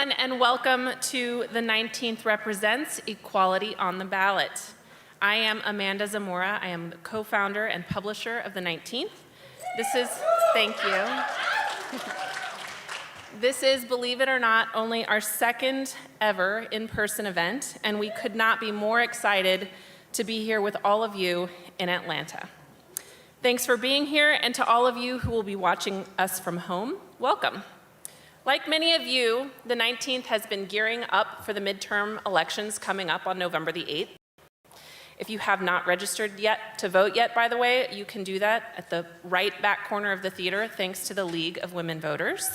everyone, and welcome to the 19th Represents Equality on the Ballot. I am Amanda Zamora. I am the co-founder and publisher of the 19th. Thank you. This is, believe it or not, only our second ever in-person event, and we could not be more excited to be here with all of you in Atlanta. Thanks for being here, and to all of you who will be watching us from home, welcome. Like many of you, the 19th has been gearing up for the midterm elections coming up on November the 8th. If you have not registered yet to vote yet, by the way, you can do that at the right back corner of the theater, thanks to the League of Women Voters.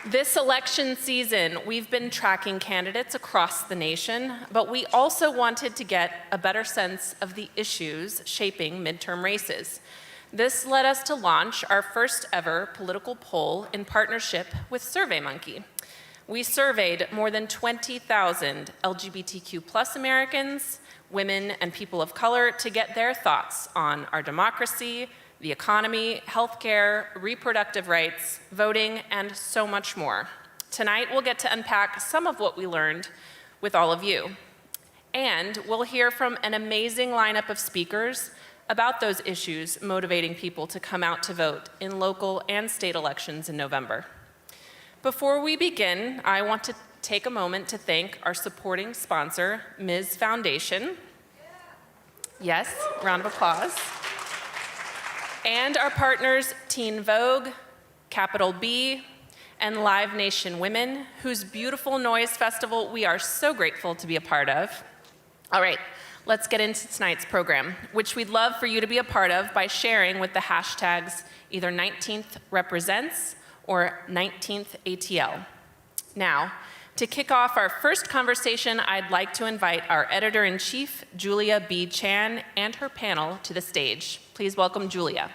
This election season, we've been tracking candidates across the nation, but we also wanted to get a better sense of the issues shaping midterm races. This led us to launch our first ever political poll in partnership with SurveyMonkey. We surveyed more than 20,000 LGBTQ+ Americans, women, and people of color to get their thoughts on our democracy, the economy, healthcare, reproductive rights, voting, and so much more. Tonight, we'll get to unpack some of what we learned with all of you. And we'll hear from an amazing lineup of speakers about those issues motivating people to come out to vote in local and state elections in November. Before we begin, I want to take a moment to thank our supporting sponsor, Ms. Foundation. Yes, round of applause. And our partners, Teen Vogue, Capital B, and Live Nation Women, whose beautiful noise festival we are so grateful to be a part of. All right. Let's get into tonight's program, which we'd love for you to be a part of by sharing with the hashtags either 19th Represents or 19th ATL. Now, to kick off our first conversation, I'd like to invite our editor-in-chief, Julia B. Chan, and her panel to the stage. Please welcome Julia.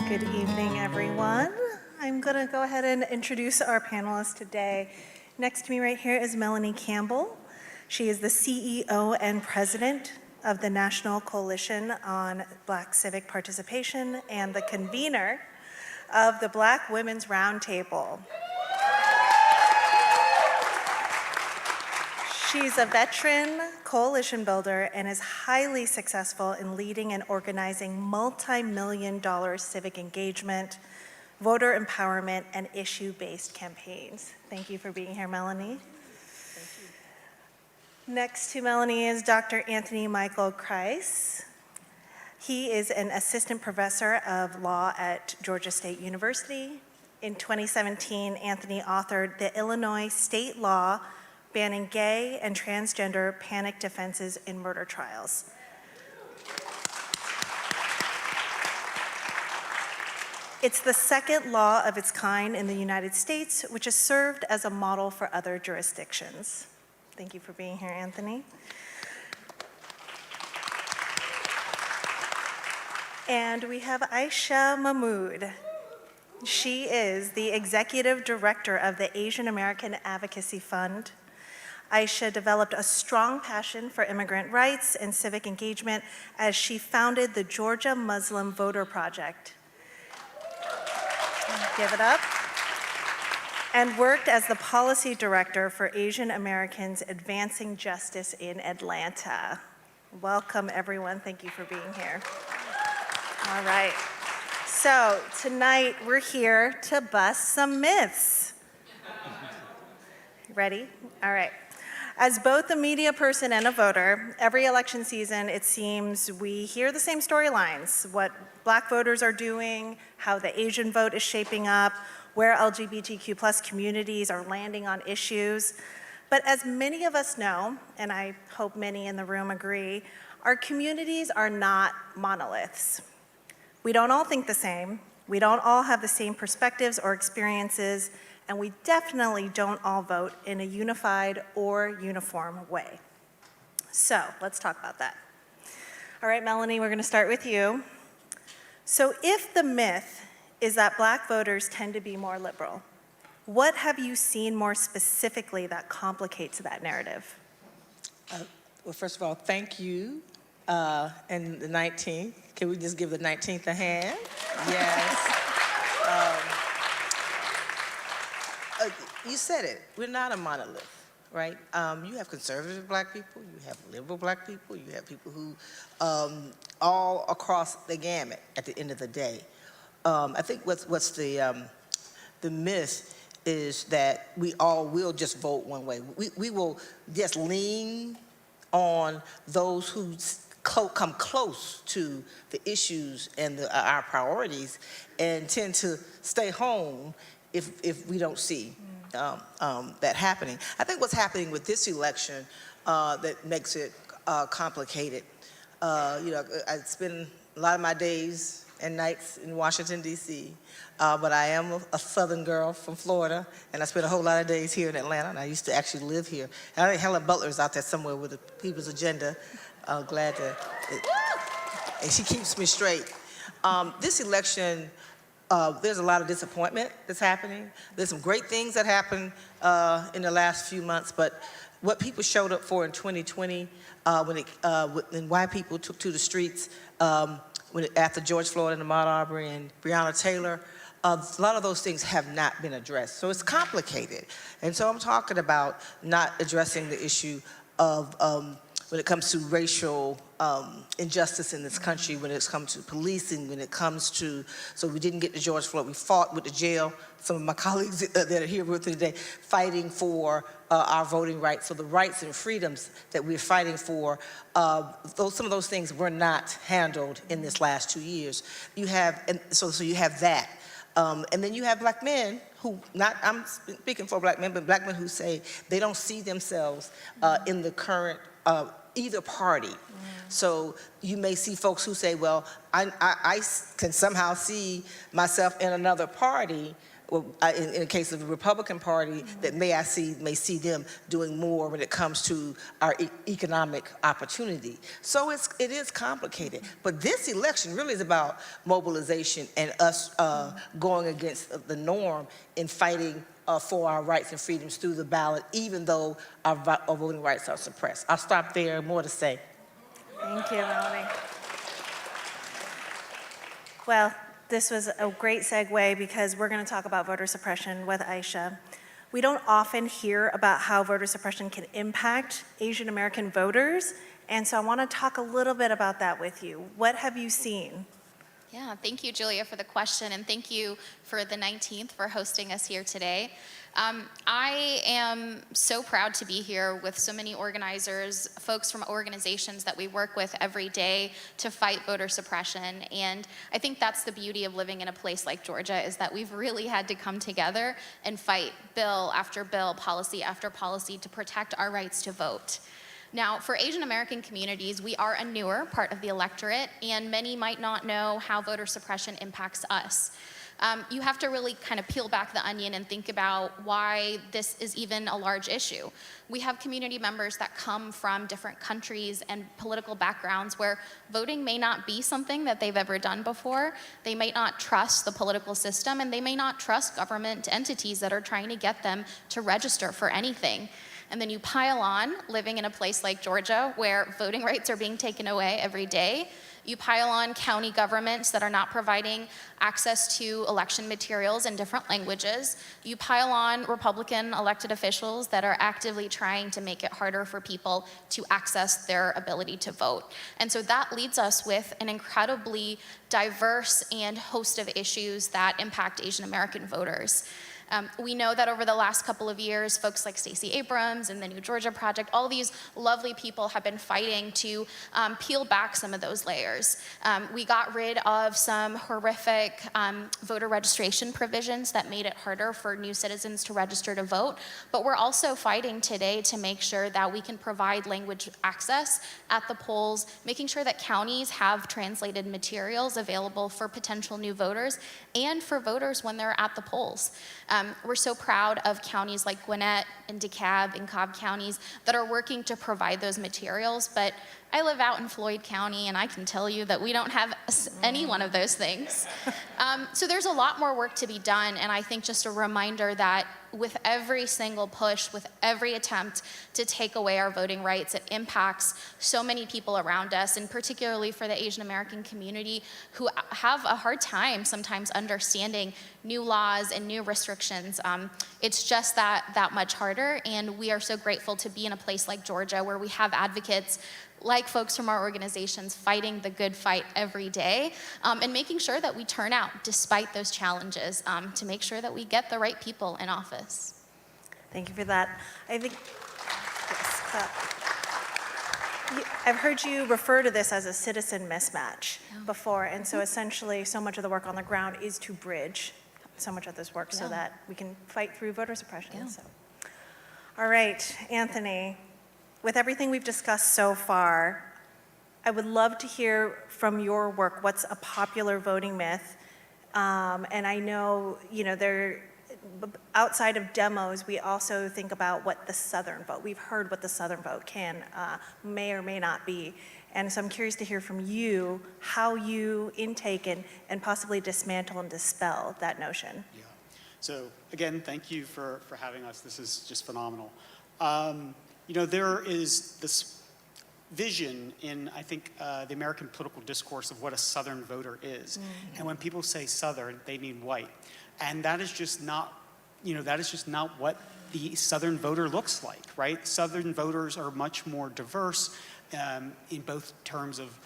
Good evening, everyone. I'm going to go ahead and introduce our panelists today. Next to me right here is Melanie Campbell. She is the CEO and president of the National Coalition on Black Civic Participation and the convener of the Black Women's Roundtable. She's a veteran coalition builder and is highly successful in leading and organizing multi-million-dollar civic engagement, voter empowerment, and issue-based campaigns. Thank you for being here, Melanie. Thank you. Next to Melanie is Dr. Anthony Michael Kreis. He is an assistant professor of law at Georgia State University. In 2017, Anthony authored the Illinois state law banning gay and transgender panic defenses in murder trials. It's the second law of its kind in the United States, which has served as a model for other jurisdictions. Thank you for being here, Anthony. And we have Aisha Mahmood. She is the executive director of the Asian American Advocacy Fund. Aisha developed a strong passion for immigrant rights and civic engagement as she founded the Georgia Muslim Voter Project. Give it up. And worked as the policy director for Asian Americans Advancing Justice in Atlanta. Welcome, everyone. Thank you for being here. All right. So tonight we're here to bust some myths. Ready? All right. As both a media person and a voter, every election season, it seems we hear the same storylines, what Black voters are doing, how the Asian vote is shaping up, where LGBTQ+ communities are landing on issues. But as many of us know, and I hope many in the room agree, our communities are not monoliths. We don't all think the same, we don't all have the same perspectives or experiences, and we definitely don't all vote in a unified or uniform way. So let's talk about that. All right, Melanie, we're gonna start with you. So if the myth is that Black voters tend to be more liberal, What have you seen more specifically that complicates that narrative? Well, first of all, thank you. And the 19th, can we just give the 19th a hand? Yes. You said it, we're not a monolith, right? You have conservative black people, you have liberal black people, you have people who, all across the gamut at the end of the day. I think what's the myth is that we all will just vote one way. We will just lean on those who come close to the issues and our priorities and tend to stay home if we don't see that happening. I think what's happening with this election that makes it complicated, I spend a lot of my days and nights in Washington, D.C., but I am a Southern girl from Florida, and I spent a whole lot of days here in Atlanta, and I used to actually live here. And I think Helen Butler's out there somewhere with the People's Agenda. Glad to, and she keeps me straight. This election, there's a lot of disappointment that's happening. There's some great things that happened in the last few months, but what people showed up for in 2020, when white people took to the streets, after George Floyd and Ahmaud Arbery and Breonna Taylor, a lot of those things have not been addressed. So it's complicated. And so I'm talking about not addressing the issue of when it comes to racial injustice in this country, when it comes to policing, when it comes to, so we didn't get to George Floyd, we fought with the jail, some of my colleagues that are here with me today, fighting for our voting rights. So the rights and freedoms that we're fighting for, some of those things were not handled in this last 2 years. You have, and so you have that. And then you have black men who, I'm speaking for black men, but black men who say they don't see themselves in the current either party. So you may see folks who say, well, I can somehow see myself in another party. Well, in the case of the Republican Party, that may see them doing more when it comes to our economic opportunity. So it is complicated. But this election really is about mobilization and us going against the norm in fighting for our rights and freedoms through the ballot, even though our voting rights are suppressed. I'll stop there. More to say. Thank you, Melanie. Well, this was a great segue because we're going to talk about voter suppression with Aisha. We don't often hear about how voter suppression can impact Asian American voters, and so I want to talk a little bit about that with you. What have you seen? Yeah, thank you, Julia, for the question, and thank you for the 19th for hosting us here today. I am so proud to be here with so many organizers, folks from organizations that we work with every day to fight voter suppression. And I think that's the beauty of living in a place like Georgia, is that we've really had to come together and fight bill after bill, policy after policy to protect our rights to vote. Now, for Asian American communities, we are a newer part of the electorate, and many might not know how voter suppression impacts us. You have to really kind of peel back the onion and think about why this is even a large issue. We have community members that come from different countries and political backgrounds where voting may not be something that they've ever done before. They may not trust the political system, and they may not trust government entities that are trying to get them to register for anything. And then you pile on living in a place like Georgia where voting rights are being taken away every day. You pile on county governments that are not providing access to election materials in different languages. You pile on Republican elected officials that are actively trying to make it harder for people to access their ability to vote. And so that leaves us with an incredibly diverse and host of issues that impact Asian American voters. We know that over the last couple of years, folks like Stacey Abrams and the New Georgia Project, all these lovely people have been fighting to peel back some of those layers. We got rid of some horrific voter registration provisions that made it harder for new citizens to register to vote, but we're also fighting today to make sure that we can provide language access at the polls, making sure that counties have translated materials available for potential new voters and for voters when they're at the polls. We're so proud of counties like Gwinnett and DeKalb and Cobb counties that are working to provide those materials, but I live out in Floyd County, and I can tell you that we don't have any one of those things. So there's a lot more work to be done, and I think just a reminder that with every single push, with every attempt to take away our voting rights, it impacts so many people around us, and particularly for the Asian American community who have a hard time sometimes understanding new laws and new restrictions. It's just that much harder, and we are so grateful to be in a place like Georgia where we have advocates like folks from our organizations fighting the good fight every day, and making sure that we turn out despite those challenges to make sure that we get the right people in office. Thank you for that. I think, yes, I've heard you refer to this as a citizen mismatch before, and so essentially so much of the work on the ground is to bridge so much of this work so that we can fight through voter suppression. Yeah. So. All right, Anthony, with everything we've discussed so far, I would love to hear from your work what's a popular voting myth. And I know, outside of demos, we also think about what the Southern vote, we've heard what the Southern vote may or may not be. And so I'm curious to hear from you how you intake and possibly dismantle and dispel that notion. Yeah. So again, thank you for having us. This is just phenomenal. There is this vision in, I think, the American political discourse of what a Southern voter is. Mm-hmm. And when people say Southern, they mean white. And that is just not, what the Southern voter looks like, right? Southern voters are much more diverse in both terms of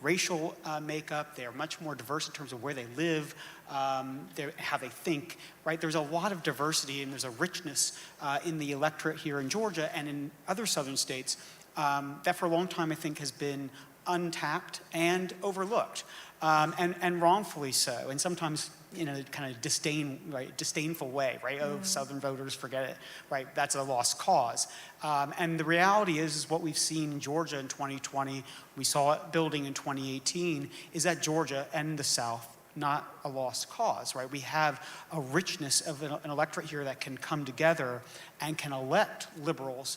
racial makeup. They are much more diverse in terms of where they live, how they think, right? There's a lot of diversity and there's a richness in the electorate here in Georgia and in other Southern states that for a long time I think has been untapped and overlooked, and wrongfully so, and sometimes in a kind of disdainful way, right? Oh, Southern voters, forget it, right? That's a lost cause. And the reality is what we've seen in Georgia in 2020, we saw it building in 2018, is that Georgia and the South, not a lost cause, right? We have a richness of an electorate here that can come together and can elect liberals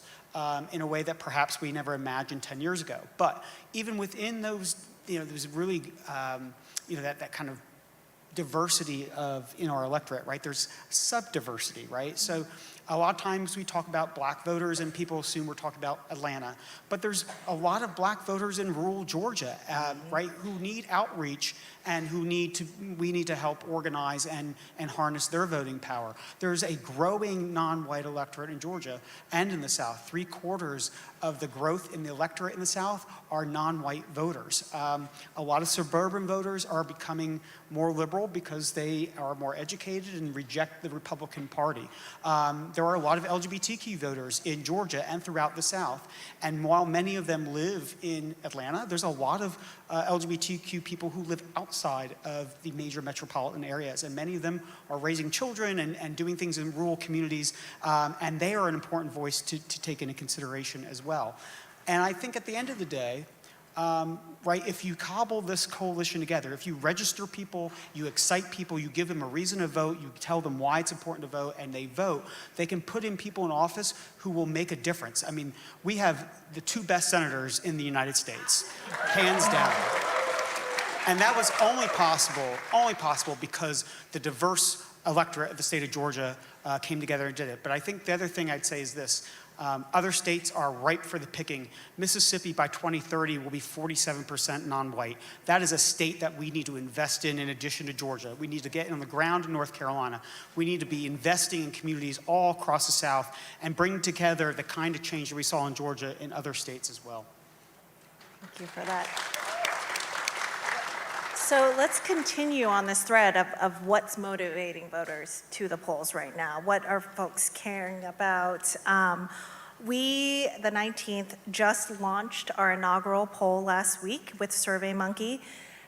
in a way that perhaps we never imagined 10 years ago. But even within those, there's really, that kind of diversity in our electorate, right? There's sub-diversity, right? So a lot of times we talk about black voters and people assume we're talking about Atlanta, but there's a lot of black voters in rural Georgia, right, who need outreach and we need to help organize and harness their voting power. There's a growing non-white electorate in Georgia and in the South. 3/4 of the growth in the electorate in the South are non-white voters. A lot of suburban voters are becoming more liberal because they are more educated and reject the Republican Party. There are a lot of LGBTQ voters in Georgia and throughout the South. And while many of them live in Atlanta, there's a lot of LGBTQ people who live outside of the major metropolitan areas. And many of them are raising children and doing things in rural communities. And they are an important voice to take into consideration as well. And I think at the end of the day, right, if you cobble this coalition together, if you register people, you excite people, you give them a reason to vote, you tell them why it's important to vote, and they vote, they can put in people in office who will make a difference. I mean, we have the 2 best senators in the United States, hands down. And that was only possible because the diverse electorate of the state of Georgia came together and did it. But I think the other thing I'd say is this. Other states are ripe for the picking. Mississippi by 2030 will be 47% non-white. That is a state that we need to invest in addition to Georgia. We need to get on the ground in North Carolina. We need to be investing in communities all across the South and bring together the kind of change that we saw in Georgia in other states as well. Thank you for that. So let's continue on this thread of what's motivating voters to the polls right now. What are folks caring about? We, the 19th, just launched our inaugural poll last week with SurveyMonkey,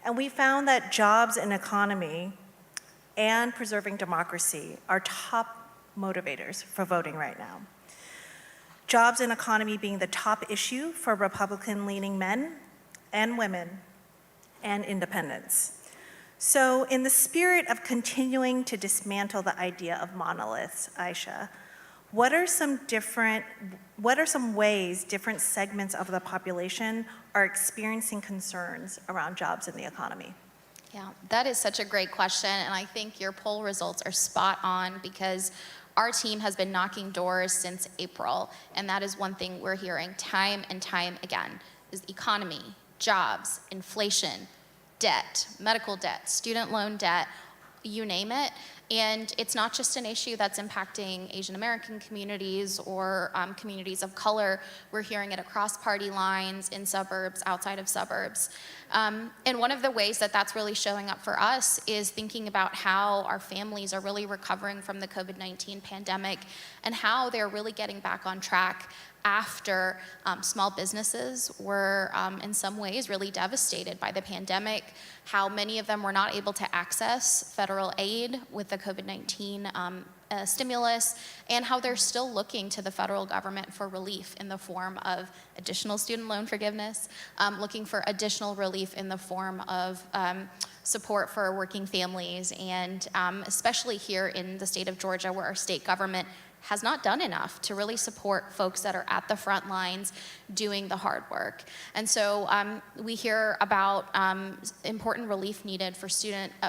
and we found that jobs and economy and preserving democracy are top motivators for voting right now. Jobs and economy being the top issue for Republican-leaning men and women and independents. So in the spirit of continuing to dismantle the idea of monoliths, Aisha, what are some ways different segments of the population are experiencing concerns around jobs in the economy? Yeah, that is such a great question, and I think your poll results are spot on because our team has been knocking doors since April, and that is one thing we're hearing time and time again, is the economy, jobs, inflation, debt, medical debt, student loan debt, you name it. And it's not just an issue that's impacting Asian American communities or communities of color. We're hearing it across party lines, in suburbs, outside of suburbs. And one of the ways that that's really showing up for us is thinking about how our families are really recovering from the COVID-19 pandemic and how they're really getting back on track after small businesses were in some ways really devastated by the pandemic, how many of them were not able to access federal aid with the COVID-19 stimulus, and how they're still looking to the federal government for relief in the form of additional student loan forgiveness, looking for additional relief in the form of support for working families, and especially here in the state of Georgia, where our state government has not done enough to really support folks that are at the front lines doing the hard work. And so we hear about important relief needed for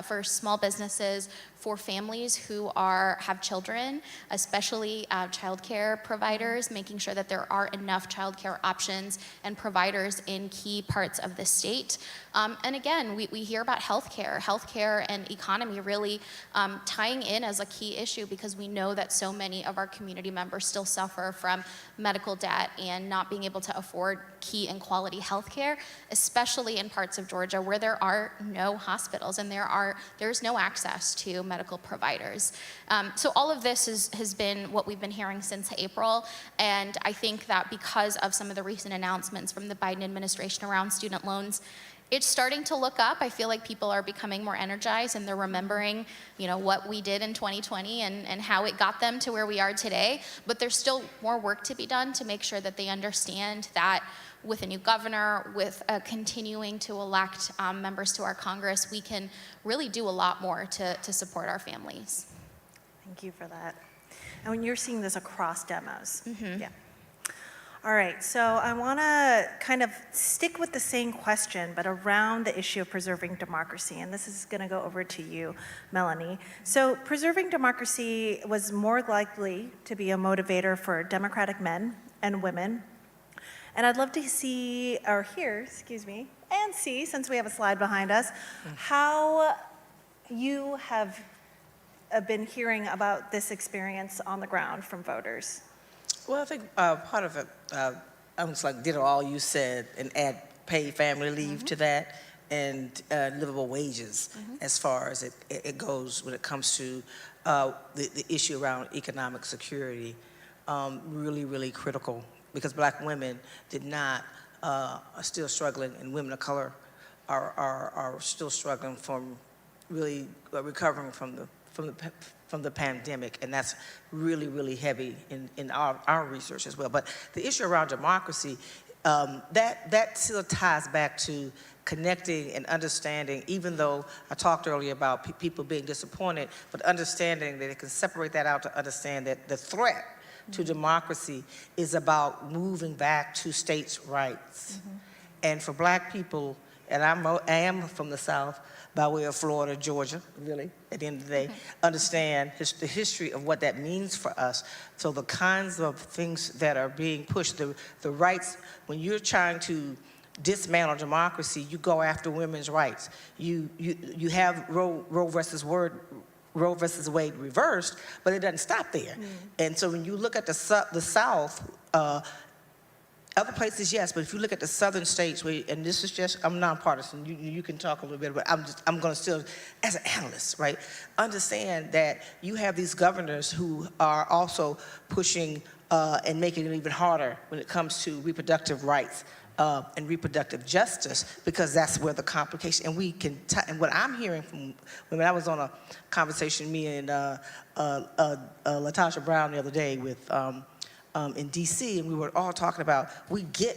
for small businesses, for families who have children, especially childcare providers, making sure that there are enough childcare options and providers in key parts of the state. And again, we hear about healthcare and economy really tying in as a key issue because we know that so many of our community members still suffer from medical debt and not being able to afford key and quality healthcare, especially in parts of Georgia where there are no hospitals and there's no access to medical providers. So all of this has been what we've been hearing since April, and I think that because of some of the recent announcements from the Biden administration around student loans, it's starting to look up. I feel like people are becoming more energized and they're remembering, what we did in 2020 and how it got them to where we are today. But there's still more work to be done to make sure that they understand that with a new governor, with continuing to elect members to our Congress, we can really do a lot more to support our families. Thank you for that. And when you're seeing this across demos. Mm-hmm. Yeah. All right, so I want to kind of stick with the same question, but around the issue of preserving democracy. And this is going to go over to you, Melanie. So preserving democracy was more likely to be a motivator for Democratic men and women. And I'd love to see, or hear, and see, since we have a slide behind us, how you have been hearing about this experience on the ground from voters. Well, I think part of it, I was like, did all you said and add paid family leave to that and livable wages as far as it goes when it comes to the issue around economic security. Really, really critical because Black women are still struggling, and women of color are still struggling from really recovering from the pandemic, and that's really, really heavy in our research as well. But the issue around democracy, that still ties back to connecting and understanding, even though I talked earlier about people being disappointed, but understanding that they can separate that out to understand that the threat to democracy is about moving back to states' rights. And for Black people, and I am from the South, by way of Florida, Georgia, really, at the end of the day, understand the history of what that means for us. So the kinds of things that are being pushed, the rights, when you're trying to dismantle democracy, you go after women's rights. You have Roe versus Wade reversed, but it doesn't stop there. And so when you look at the South, other places, yes, but if you look at the southern states, and this is just, I'm nonpartisan, you can talk a little bit, but I'm going to still, as an analyst, right, understand that you have these governors who are also pushing and making it even harder when it comes to reproductive rights and reproductive justice, because that's where the complication, and we can, and what I'm hearing from women, I was on a conversation, me and Latasha Brown the other day with, in DC, and we were all talking about, we get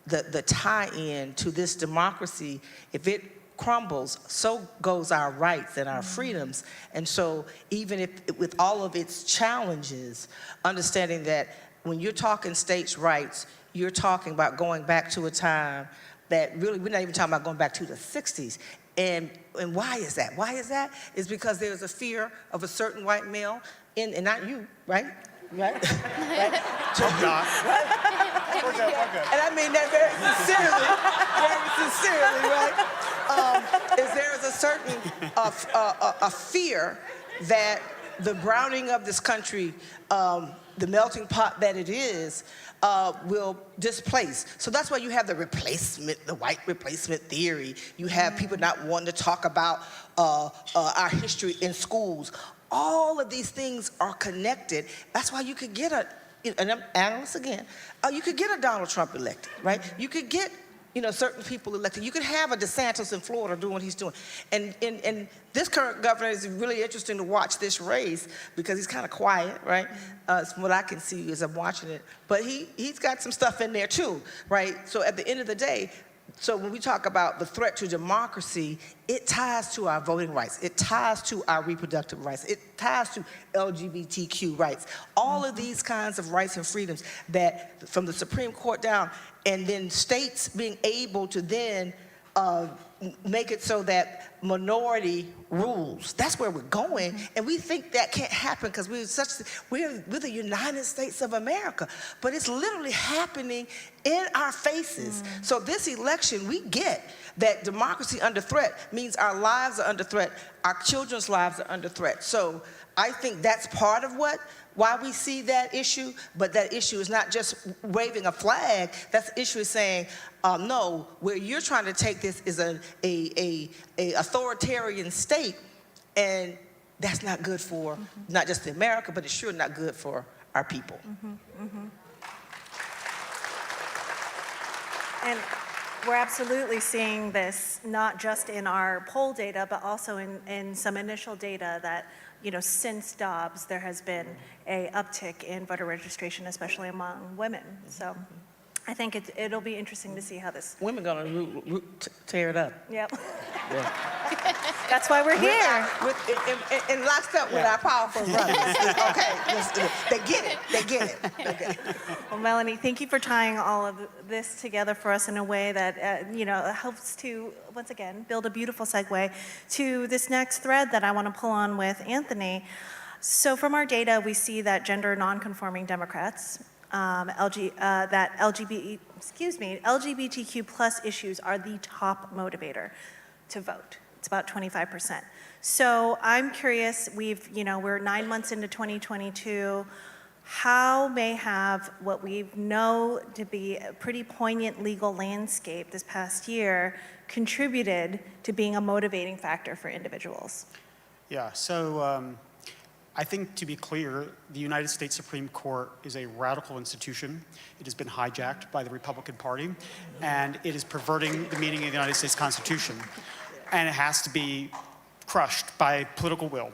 the tie-in to this democracy if it crumbles, so goes our rights and our freedoms. And so even if, with all of its challenges, understanding that when you're talking states' rights, you're talking about going back to a time that really, we're not even talking about going back to the 60s. And why is that? Why is that? It's because there's a fear of a certain white male, and not you, right? Right? Right? Oh, God. Right? We're good, we're good. And I mean that very sincerely, right? Is there is a certain a fear that the browning of this country, the melting pot that it is, will displace. So that's why you have the replacement, the white replacement theory. You have people not wanting to talk about our history in schools. All of these things are connected. That's why you could get and I'm analyst again, you could get a Donald Trump elected, right? You could get, certain people elected. You could have a DeSantis in Florida doing what he's doing. And this current governor is really interesting to watch this race because he's kind of quiet, right? From what I can see as I'm watching it. But he's got some stuff in there too, right? So at the end of the day, so when we talk about the threat to democracy, it ties to our voting rights. It ties to our reproductive rights. It ties to LGBTQ rights. All of these kinds of rights and freedoms that from the Supreme Court down, and then states being able to then make it so that minority rules. That's where we're going, and we think that can't happen because we're the United States of America, but it's literally happening in our faces. So this election, we get that democracy under threat means our lives are under threat, our children's lives are under threat. So I think that's part of why we see that issue, but that issue is not just waving a flag. That issue is saying, no, where you're trying to take this is a authoritarian state, and that's not good for not just America, but it's sure not good for our people. And we're absolutely seeing this not just in our poll data, but also in some initial data that, since Dobbs, there has been a uptick in voter registration, especially among women. So I think it'll be interesting to see how this. Women gonna tear it up. Yep. Yeah. That's why we're here. In lockstep with our powerful brothers. Okay, they get it. They get it. Okay. Well, Melanie, thank you for tying all of this together for us in a way that helps to, once again, build a beautiful segue to this next thread that I want to pull on with Anthony. So from our data, we see that gender nonconforming Democrats, LGBTQ plus issues are the top motivator to vote. It's about 25%. So I'm curious, we're 9 months into 2022. How may have what we know to be a pretty poignant legal landscape this past year contributed to being a motivating factor for individuals? Yeah, so I think to be clear, the United States Supreme Court is a radical institution. It has been hijacked by the Republican Party, and it is perverting the meaning of the United States Constitution. And it has to be crushed by political will.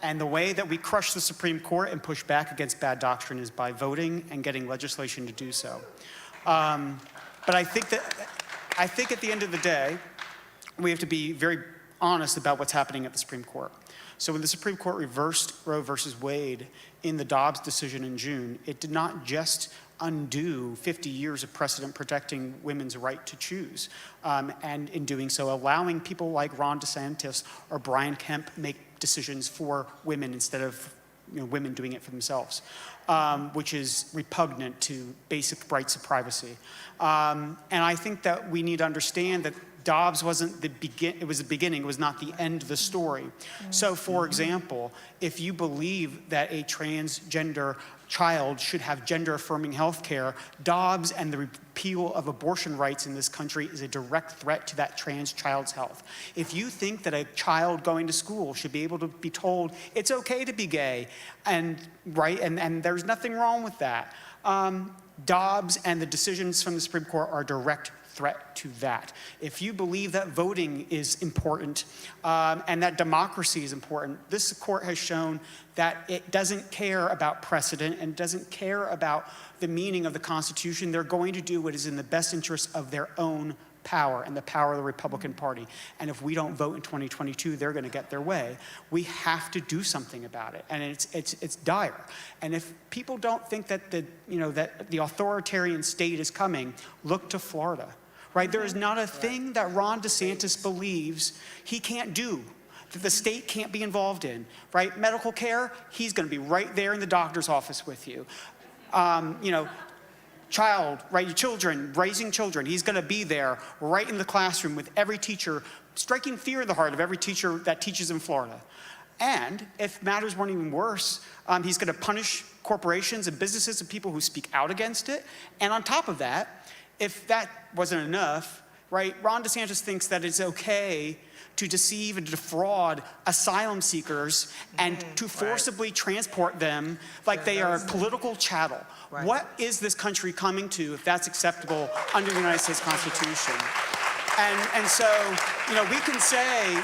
And the way that we crush the Supreme Court and push back against bad doctrine is by voting and getting legislation to do so. But I think at the end of the day, we have to be very honest about what's happening at the Supreme Court. So when the Supreme Court reversed Roe versus Wade in the Dobbs decision in June, it did not just undo 50 years of precedent protecting women's right to choose, and in doing so, allowing people like Ron DeSantis or Brian Kemp make decisions for women instead of women doing it for themselves, which is repugnant to basic rights of privacy. And I think that we need to understand that Dobbs wasn't it was the beginning, it was not the end of the story. So for example, if you believe that a transgender child should have gender-affirming health care, Dobbs and the repeal of abortion rights in this country is a direct threat to that trans child's health. If you think that a child going to school should be able to be told it's okay to be gay, and there's nothing wrong with that, Dobbs and the decisions from the Supreme Court are a direct threat to that. If you believe that voting is important and that democracy is important, this court has shown that it doesn't care about precedent and doesn't care about the meaning of the Constitution. They're going to do what is in the best interest of their own power and the power of the Republican Party. And if we don't vote in 2022, they're going to get their way. We have to do something about it, and it's dire. And if people don't think that the authoritarian state is coming, look to Florida, right? There is not a thing that Ron DeSantis believes he can't do, that the state can't be involved in, right? Medical care, he's going to be right there in the doctor's office with you. Your children, raising children, he's going to be there right in the classroom with every teacher, striking fear in the heart of every teacher that teaches in Florida. And if matters weren't even worse, he's going to punish corporations and businesses and people who speak out against it. And on top of that, if that wasn't enough, right, Ron DeSantis thinks that it's okay to deceive and defraud asylum seekers and to forcibly transport them like they are political chattel. Right. What is this country coming to if that's acceptable under the United States Constitution? And so, we can say,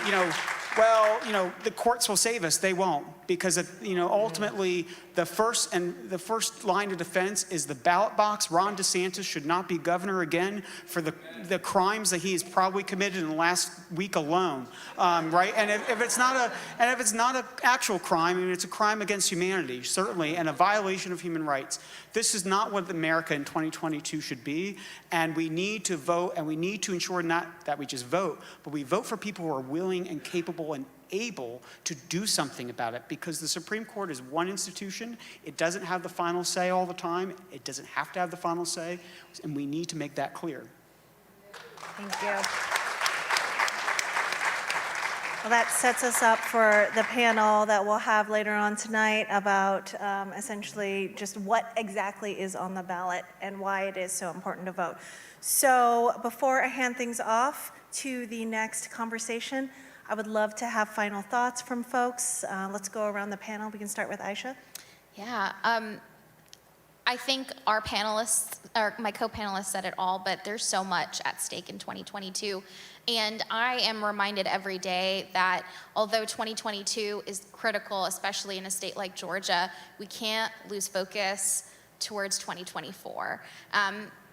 the courts will save us. They won't, because ultimately the first line of defense is the ballot box. Ron DeSantis should not be governor again for the crimes that he has probably committed in the last week alone, right? And if it's not an actual crime, I mean, it's a crime against humanity, certainly, and a violation of human rights. This is not what America in 2022 should be, and we need to vote, and we need to ensure not that we just vote, but we vote for people who are willing and capable and able to do something about it, because the Supreme Court is one institution. It doesn't have the final say all the time. It doesn't have to have the final say, and we need to make that clear. Thank you. Well, that sets us up for the panel that we'll have later on tonight about essentially just what exactly is on the ballot and why it is so important to vote. So before I hand things off to the next conversation, I would love to have final thoughts from folks. Let's go around the panel. We can start with Aisha. Yeah, I think our panelists, or my co-panelists said it all, but there's so much at stake in 2022. And I am reminded every day that although 2022 is critical, especially in a state like Georgia, we can't lose focus towards 2024.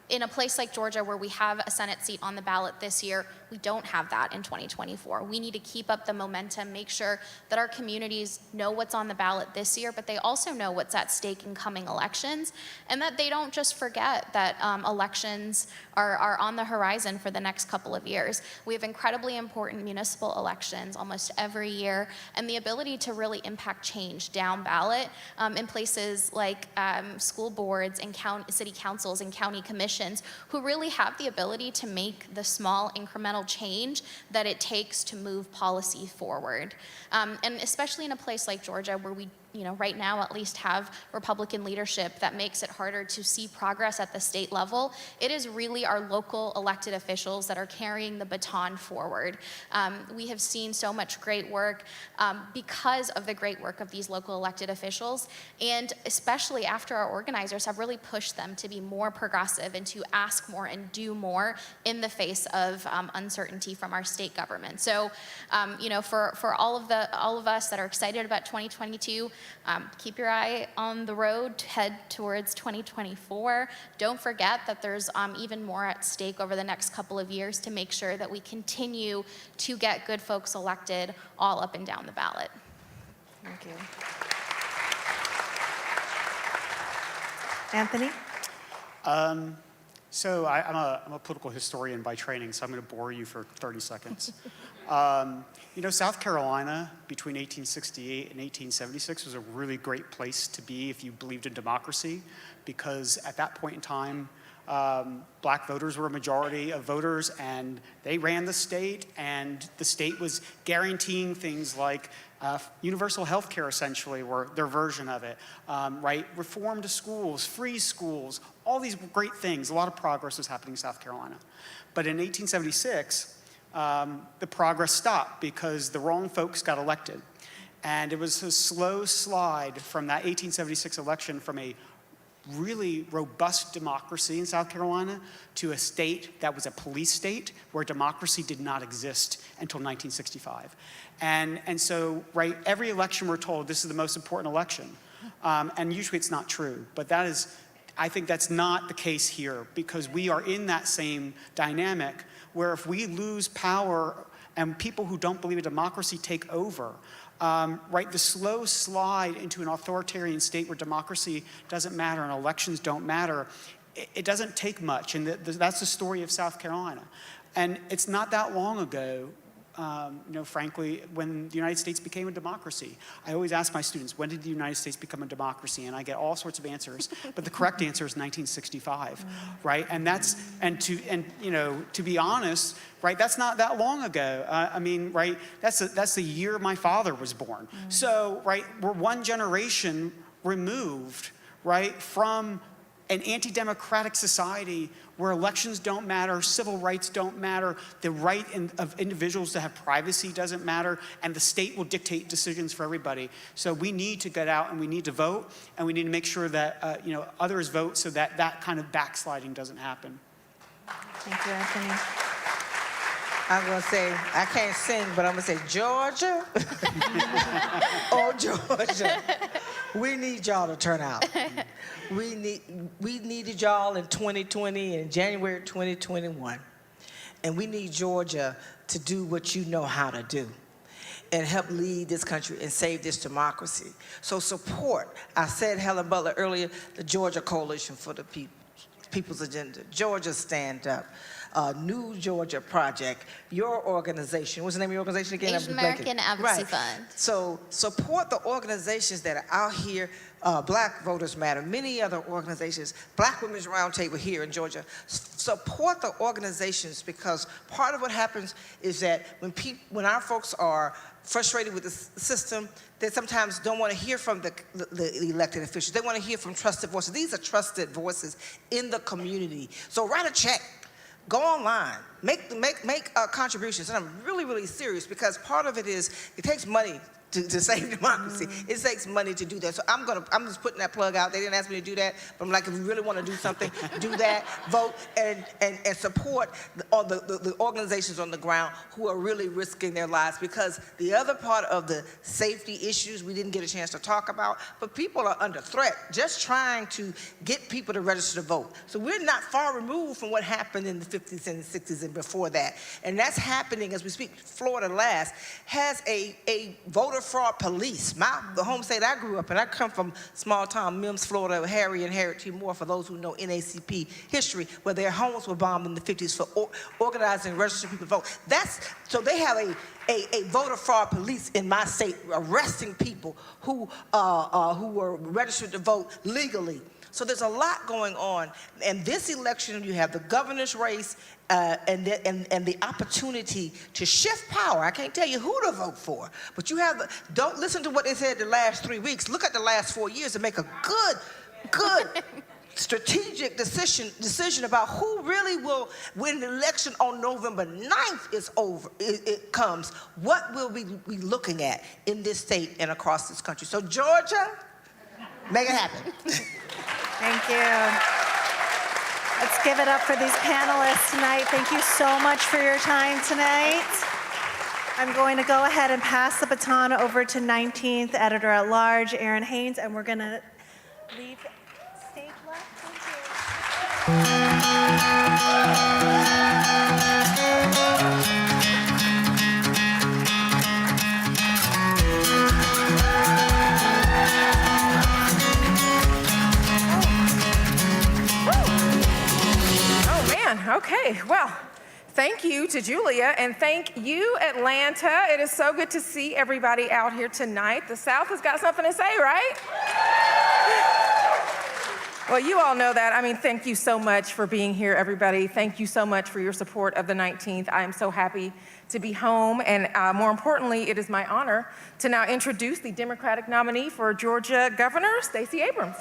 In a place like Georgia, where we have a Senate seat on the ballot this year, we don't have that in 2024. We need to keep up the momentum, make sure that our communities know what's on the ballot this year, but they also know what's at stake in coming elections, and that they don't just forget that elections are on the horizon for the next couple of years. We have incredibly important municipal elections almost every year, and the ability to really impact change down ballot in places like school boards and city councils and county commissions, who really have the ability to make the small incremental change that it takes to move policy forward. And especially in a place like Georgia, where we right now at least have Republican leadership that makes it harder to see progress at the state level, it is really our local elected officials that are carrying the baton forward. We have seen so much great work because of the great work of these local elected officials, and especially after our organizers have really pushed them to be more progressive and to ask more and do more in the face of uncertainty from our state government. So, for all of us that are excited about 2022, keep your eye on the road to head towards 2024. Don't forget that there's even more at stake over the next couple of years to make sure that we continue to get good folks elected all up and down the ballot. Thank you. Anthony? So I'm a political historian by training, so I'm going to bore you for 30 seconds. South Carolina between 1868 and 1876 was a really great place to be if you believed in democracy, because at that point in time, black voters were a majority of voters, and they ran the state, and the state was guaranteeing things like universal health care, essentially, were their version of it, right? Reform to schools, free schools, all these great things. A lot of progress was happening in South Carolina. But in 1876, the progress stopped because the wrong folks got elected. And it was a slow slide from that 1876 election from a really robust democracy in South Carolina to a state that was a police state where democracy did not exist until 1965. And so, right, every election we're told this is the most important election. And usually it's not true, but that is, I think that's not the case here, because we are in that same dynamic where if we lose power and people who don't believe in democracy take over, right, the slow slide into an authoritarian state where democracy doesn't matter and elections don't matter, it doesn't take much. And that's the story of South Carolina. And it's not that long ago, frankly, when the United States became a democracy. I always ask my students, when did the United States become a democracy? And I get all sorts of answers, but the correct answer is 1965, right? And to be honest, right, that's not that long ago. Right, that's the year my father was born. So, right, we're one generation removed, right, from an anti-democratic society where elections don't matter, civil rights don't matter, the right of individuals to have privacy doesn't matter, and the state will dictate decisions for everybody. So we need to get out and we need to vote, and we need to make sure that others vote so that that kind of backsliding doesn't happen. Thank you, Anthony. I'm going to say, I can't sing, but I'm going to say, Georgia. Oh, Georgia. We need y'all to turn out. We needed y'all in 2020 and January 2021. And we need Georgia to do what you know how to do and help lead this country and save this democracy. So support, I said Helen Butler earlier, the Georgia Coalition for the People's Agenda, Georgia Stand Up, New Georgia Project, your organization. What's the name of your organization again? Asian American Advocacy Fund. So support the organizations that are out here, Black Voters Matter, many other organizations, Black Women's Roundtable here in Georgia. Support the organizations, because part of what happens is that when our folks are frustrated with the system, they sometimes don't want to hear from the elected officials. They want to hear from trusted voices. These are trusted voices in the community. So write a check. Go online, make contributions, and I'm really, really serious, because part of it is it takes money to save democracy. It takes money to do that. So I'm just putting that plug out. They didn't ask me to do that, but I'm like, if you really want to do something, do that, vote, and support the organizations on the ground who are really risking their lives, because the other part of the safety issues we didn't get a chance to talk about, but people are under threat just trying to get people to register to vote. So we're not far removed from what happened in the 50s and the 60s and before that. And that's happening as we speak. Florida last has a voter fraud police. The home state I grew up in, I come from small town Mims, Florida, Harry and Harriet T. Moore, for those who know NACP history, where their homes were bombed in the 50s for organizing and registering people to vote. So they have a voter fraud police in my state arresting people who were registered to vote legally. So there's a lot going on. And this election, you have the governor's race and the opportunity to shift power. I can't tell you who to vote for, but don't listen to what they said the last 3 weeks. Look at the last 4 years and make a good strategic decision about who really will win the election on November 9th is over. It comes. What will we be looking at in this state and across this country? So Georgia, make it happen. Thank you. Let's give it up for these panelists tonight. Thank you so much for your time tonight. I'm going to go ahead and pass the baton over to 19th Editor-at-Large, Errin Haines, and we're going to leave stage left. Thank you. Okay, well, thank you to Julia, and thank you, Atlanta. It is so good to see everybody out here tonight. The South has got something to say, right? Well, you all know that. I mean, thank you so much for being here, everybody. Thank you so much for your support of the 19th. I am so happy to be home, and more importantly, it is my honor to now introduce the Democratic nominee for Georgia Governor, Stacey Abrams.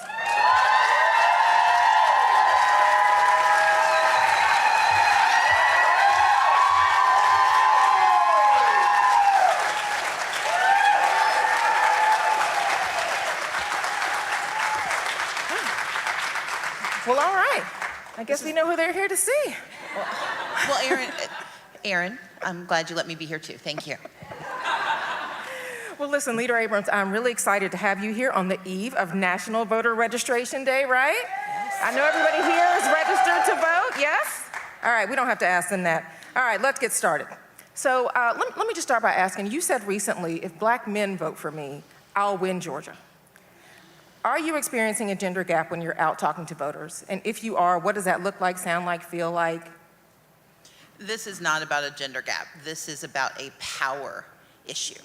Well, all right. I guess we know who they're here to see. Well, Errin, I'm glad you let me be here too. Thank you. Well, listen, Leader Abrams, I'm really excited to have you here on the eve of National Voter Registration Day, right? Yes. I know everybody here is registered to vote, yes? All right, we don't have to ask them that. All right, let's get started. So let me just start by asking, you said recently, if black men vote for me, I'll win Georgia. Are you experiencing a gender gap when you're out talking to voters? And if you are, what does that look like, sound like, feel like? This is not about a gender gap. This is about a power issue.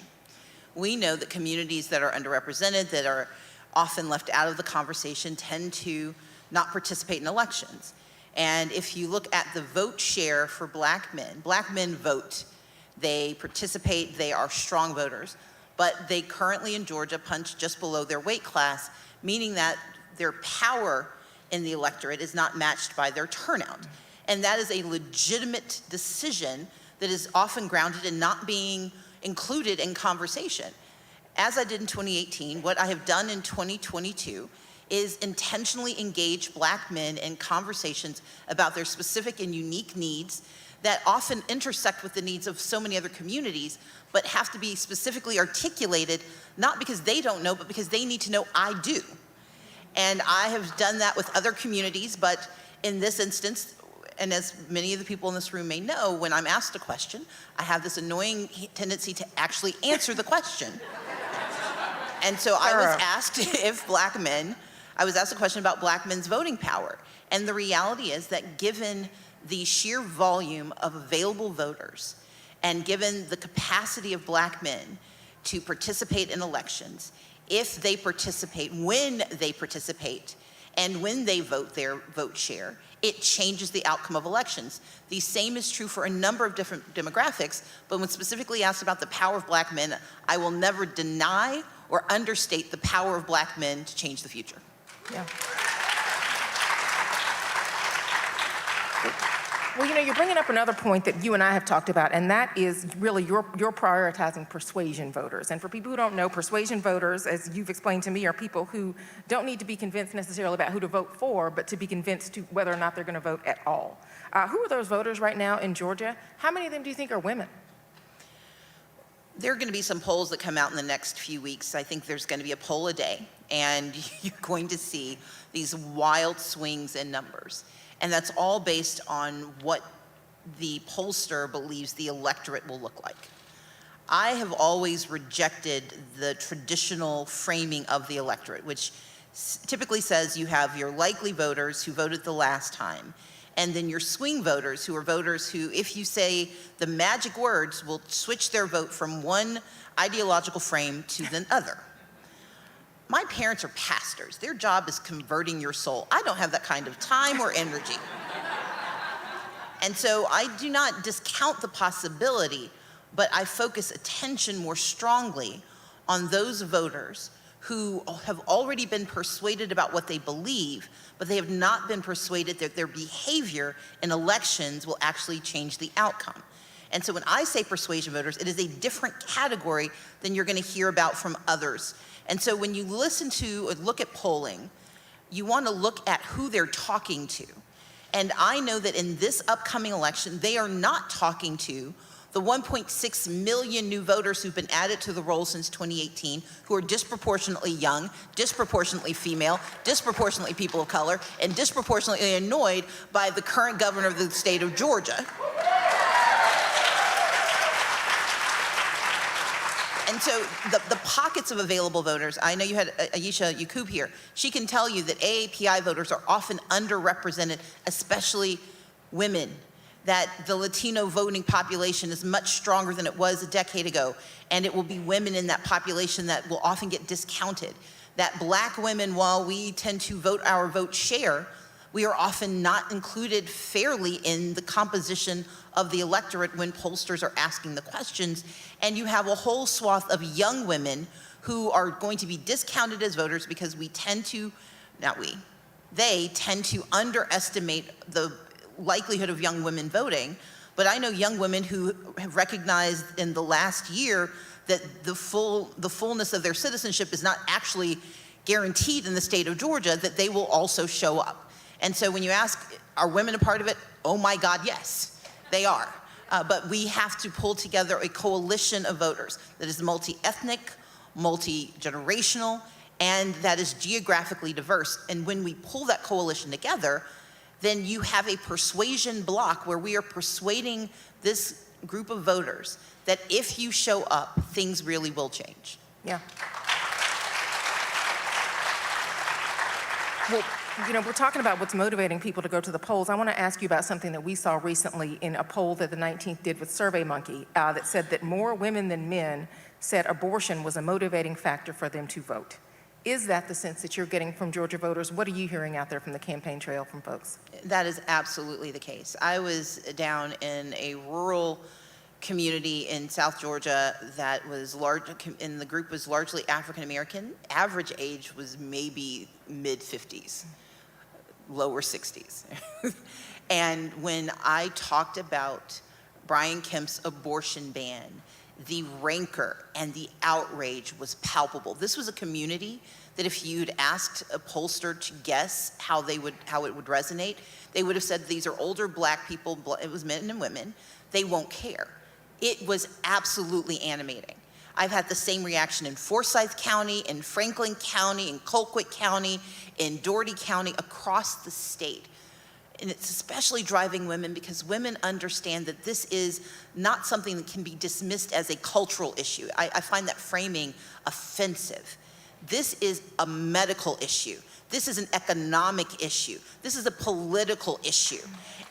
We know that communities that are underrepresented, that are often left out of the conversation, tend to not participate in elections. And if you look at the vote share for black men vote, they participate, they are strong voters, but they currently in Georgia punch just below their weight class, meaning that their power in the electorate is not matched by their turnout. And that is a legitimate decision that is often grounded in not being included in conversation. As I did in 2018, what I have done in 2022 is intentionally engage black men in conversations about their specific and unique needs that often intersect with the needs of so many other communities, but have to be specifically articulated, not because they don't know, but because they need to know I do. And I have done that with other communities, but in this instance, and as many of the people in this room may know, when I'm asked a question, I have this annoying tendency to actually answer the question. And so I was asked I was asked a question about black men's voting power. And the reality is that given the sheer volume of available voters, and given the capacity of black men to participate in elections, if they participate, when they participate, and when they vote their vote share, it changes the outcome of elections. The same is true for a number of different demographics, but when specifically asked about the power of black men, I will never deny or understate the power of black men to change the future. Yeah. Well, you know, you're bringing up another point that you and I have talked about, and that is really you're prioritizing persuasion voters. And for people who don't know, persuasion voters, as you've explained to me, are people who don't need to be convinced necessarily about who to vote for, but to be convinced to whether or not they're going to vote at all. Who are those voters right now in Georgia? How many of them do you think are women? There are going to be some polls that come out in the next few weeks. I think there's going to be a poll a day, and you're going to see these wild swings in numbers. And that's all based on what the pollster believes the electorate will look like. I have always rejected the traditional framing of the electorate, which typically says you have your likely voters who voted the last time, and then your swing voters, who are voters who, if you say the magic words, will switch their vote from one ideological frame to the other. My parents are pastors. Their job is converting your soul. I don't have that kind of time or energy. And so I do not discount the possibility, but I focus attention more strongly on those voters who have already been persuaded about what they believe, but they have not been persuaded that their behavior in elections will actually change the outcome. And so when I say persuasion voters, it is a different category than you're going to hear about from others. And so when you listen to or look at polling, you want to look at who they're talking to. And I know that in this upcoming election, they are not talking to the 1.6 million new voters who've been added to the roll since 2018, who are disproportionately young, disproportionately female, disproportionately people of color, and disproportionately annoyed by the current governor of the state of Georgia. And so the pockets of available voters, I know you had Ayesha Yakub here. She can tell you that AAPI voters are often underrepresented, especially women, that the Latino voting population is much stronger than it was a decade ago, and it will be women in that population that will often get discounted. That black women, while we tend to vote our vote share, we are often not included fairly in the composition of the electorate when pollsters are asking the questions. And you have a whole swath of young women who are going to be discounted as voters because they tend to underestimate the likelihood of young women voting. But I know young women who have recognized in the last year that the fullness of their citizenship is not actually guaranteed in the state of Georgia, that they will also show up. And so when you ask, are women a part of it? Oh my God, yes, they are. But we have to pull together a coalition of voters that is multi-ethnic, multi-generational, and that is geographically diverse. And when we pull that coalition together, then you have a persuasion block where we are persuading this group of voters that if you show up, things really will change. Yeah. Well, you know, we're talking about what's motivating people to go to the polls. I want to ask you about something that we saw recently in a poll that the 19th did with SurveyMonkey that said that more women than men said abortion was a motivating factor for them to vote. Is that the sense that you're getting from Georgia voters? What are you hearing out there from the campaign trail from folks? That is absolutely the case. I was down in a rural community in South Georgia that was large, and the group was largely African American. Average age was maybe mid 50s, lower 60s. And when I talked about Brian Kemp's abortion ban, the rancor and the outrage was palpable. This was a community that if you'd asked a pollster to guess how it would resonate, they would have said these are older black people, it was men and women, they won't care. It was absolutely animating. I've had the same reaction in Forsyth County, in Franklin County, in Colquitt County, in Dougherty County, across the state. And it's especially driving women because women understand that this is not something that can be dismissed as a cultural issue. I find that framing offensive. This is a medical issue. This is an economic issue. This is a political issue.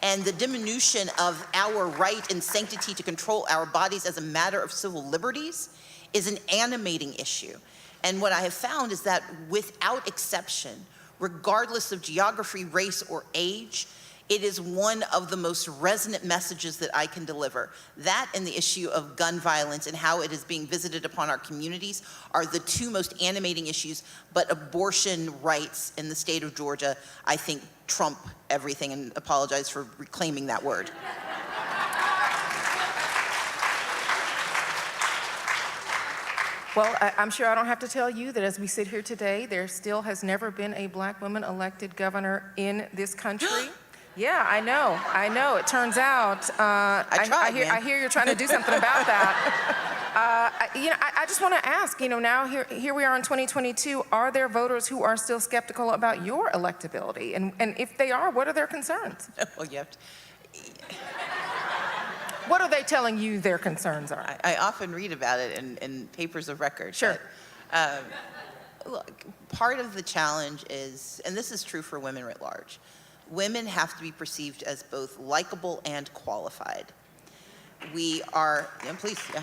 And the diminution of our right and sanctity to control our bodies as a matter of civil liberties is an animating issue. And what I have found is that without exception, regardless of geography, race, or age, it is one of the most resonant messages that I can deliver. That and the issue of gun violence and how it is being visited upon our communities are the two most animating issues, but abortion rights in the state of Georgia, I think, trump everything, and apologize for reclaiming that word. Well, I'm sure I don't have to tell you that as we sit here today, there still has never been a black woman elected governor in this country. Yeah, I know. It turns out, I hear you're trying to do something about that. I just want to ask, now here we are in 2022, are there voters who are still skeptical about your electability? And if they are, what are their concerns? Well, you have to, What are they telling you their concerns are? I often read about it in papers of record. Sure. But, look, part of the challenge is, and this is true for women writ large, women have to be perceived as both likable and qualified. We are, please, yeah.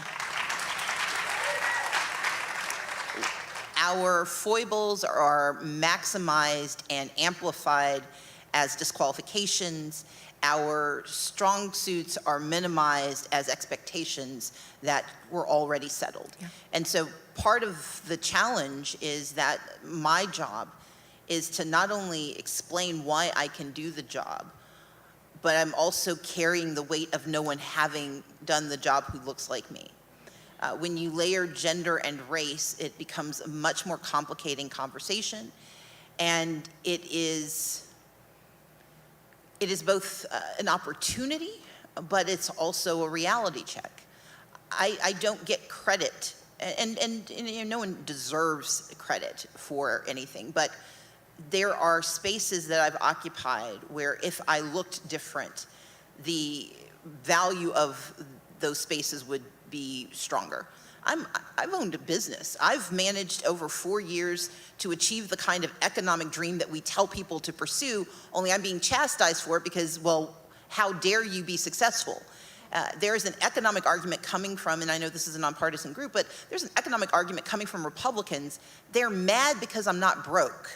Our foibles are maximized and amplified as disqualifications. Our strong suits are minimized as expectations that were already settled. Yeah. And so part of the challenge is that my job is to not only explain why I can do the job, but I'm also carrying the weight of no one having done the job who looks like me. When you layer gender and race, it becomes a much more complicating conversation, and it is both an opportunity, but it's also a reality check. I don't get credit, and no one deserves credit for anything, but there are spaces that I've occupied where if I looked different, the value of those spaces would be stronger. I've owned a business. I've managed over 4 years to achieve the kind of economic dream that we tell people to pursue, only I'm being chastised for it because, well, how dare you be successful? There's an economic argument coming from, and I know this is a nonpartisan group, but there's an economic argument coming from Republicans. They're mad because I'm not broke.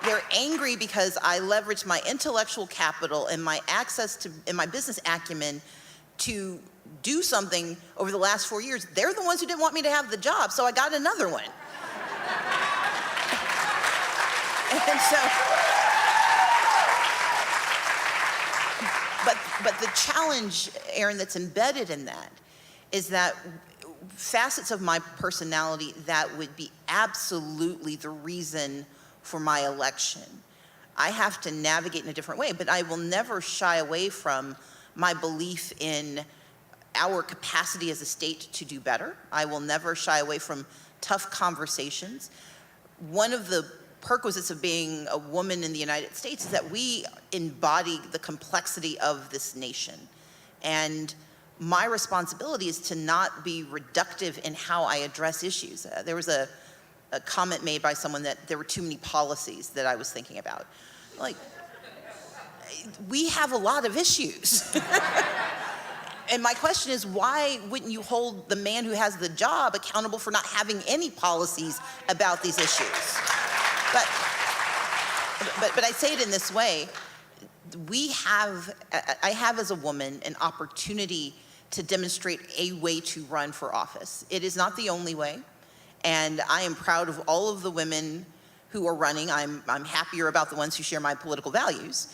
They're angry because I leveraged my intellectual capital and my access to, and my business acumen to do something over the last 4 years. They're the ones who didn't want me to have the job, so I got another one. And so, but the challenge, Errin, that's embedded in that is that facets of my personality that would be absolutely the reason for my election, I have to navigate in a different way, but I will never shy away from my belief in our capacity as a state to do better. I will never shy away from tough conversations. One of the perquisites of being a woman in the United States is that we embody the complexity of this nation. And my responsibility is to not be reductive in how I address issues. There was a comment made by someone that there were too many policies that I was thinking about. Like, we have a lot of issues. And my question is, why wouldn't you hold the man who has the job accountable for not having any policies about these issues? But I say it in this way. I have as a woman an opportunity to demonstrate a way to run for office. It is not the only way, and I am proud of all of the women who are running. I'm happier about the ones who share my political values.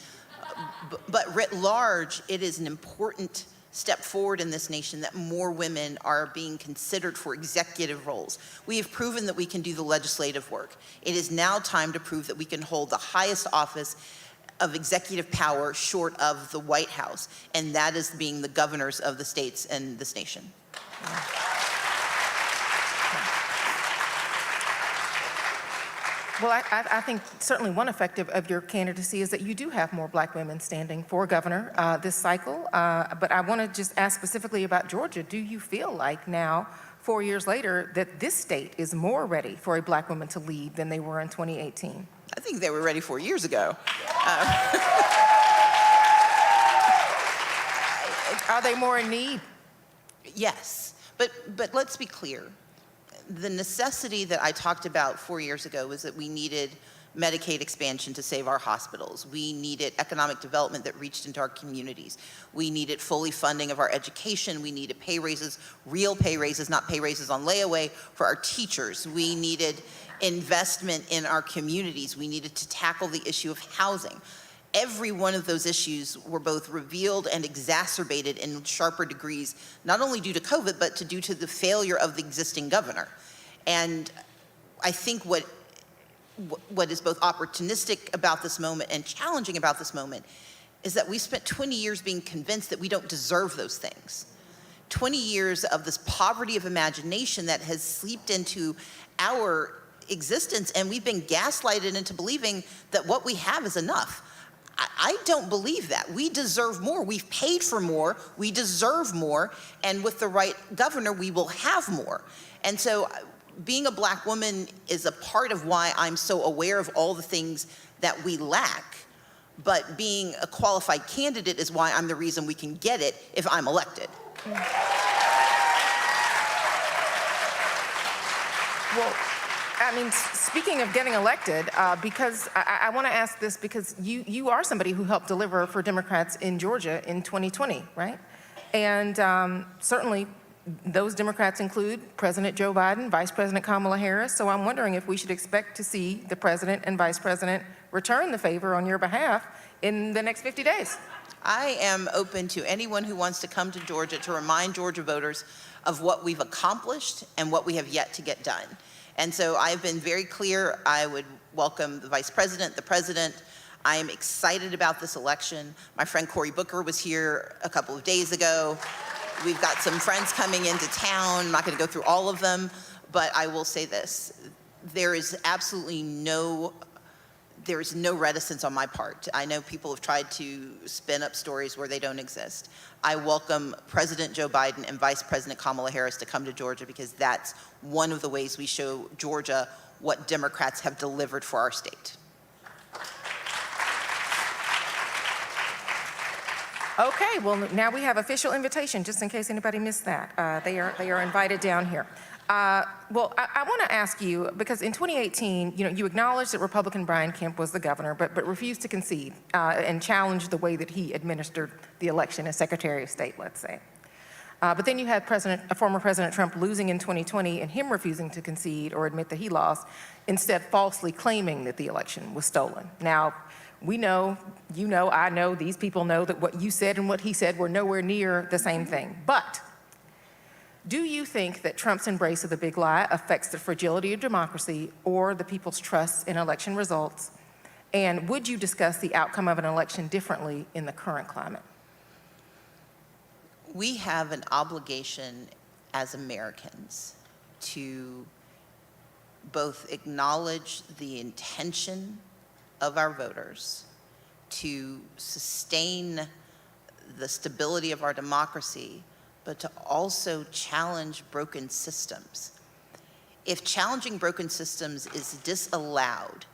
But writ large, it is an important step forward in this nation that more women are being considered for executive roles. We have proven that we can do the legislative work. It is now time to prove that we can hold the highest office of executive power short of the White House, and that is being the governors of the states and this nation. Well, I think certainly one effective of your candidacy is that you do have more black women standing for governor this cycle. But I want to just ask specifically about Georgia. Do you feel like now, 4 years later, that this state is more ready for a black woman to lead than they were in 2018? I think they were ready 4 years ago. Are they more in need? Yes, but let's be clear. The necessity that I talked about 4 years ago was that we needed Medicaid expansion to save our hospitals. We needed economic development that reached into our communities. We needed fully funding of our education. We needed pay raises, real pay raises, not pay raises on layaway for our teachers. We needed investment in our communities. We needed to tackle the issue of housing. Every one of those issues were both revealed and exacerbated in sharper degrees, not only due to COVID, but due to the failure of the existing governor. And I think what is both opportunistic about this moment and challenging about this moment is that we spent 20 years being convinced that we don't deserve those things. 20 years of this poverty of imagination that has seeped into our existence, and we've been gaslighted into believing that what we have is enough. I don't believe that. We deserve more. We've paid for more. We deserve more. And with the right governor, we will have more. And so being a black woman is a part of why I'm so aware of all the things that we lack. But being a qualified candidate is why I'm the reason we can get it if I'm elected. Well, I mean, speaking of getting elected, because I want to ask this because you are somebody who helped deliver for Democrats in Georgia in 2020, right? And certainly those Democrats include President Joe Biden, Vice President Kamala Harris. So I'm wondering if we should expect to see the president and vice president return the favor on your behalf in the next 50 days. I am open to anyone who wants to come to Georgia to remind Georgia voters of what we've accomplished and what we have yet to get done. And so I've been very clear. I would welcome the vice president, the president. I am excited about this election. My friend Cory Booker was here a couple of days ago. We've got some friends coming into town. I'm not going to go through all of them, but I will say this. There is absolutely no reticence on my part. I know people have tried to spin up stories where they don't exist. I welcome President Joe Biden and Vice President Kamala Harris to come to Georgia because that's one of the ways we show Georgia what Democrats have delivered for our state. Okay, well, now we have official invitation, just in case anybody missed that. They are invited down here. Well, I want to ask you, because in 2018, you acknowledged that Republican Brian Kemp was the governor, but refused to concede and challenged the way that he administered the election as Secretary of State, let's say. But then you had former President Trump losing in 2020 and him refusing to concede or admit that he lost, instead falsely claiming that the election was stolen. Now, we know, I know, these people know that what you said and what he said were nowhere near the same thing. But do you think that Trump's embrace of the big lie affects the fragility of democracy or the people's trust in election results? And would you discuss the outcome of an election differently in the current climate? We have an obligation as Americans to both acknowledge the intention of our voters to sustain the stability of our democracy, but to also challenge broken systems. If challenging broken systems is disallowed,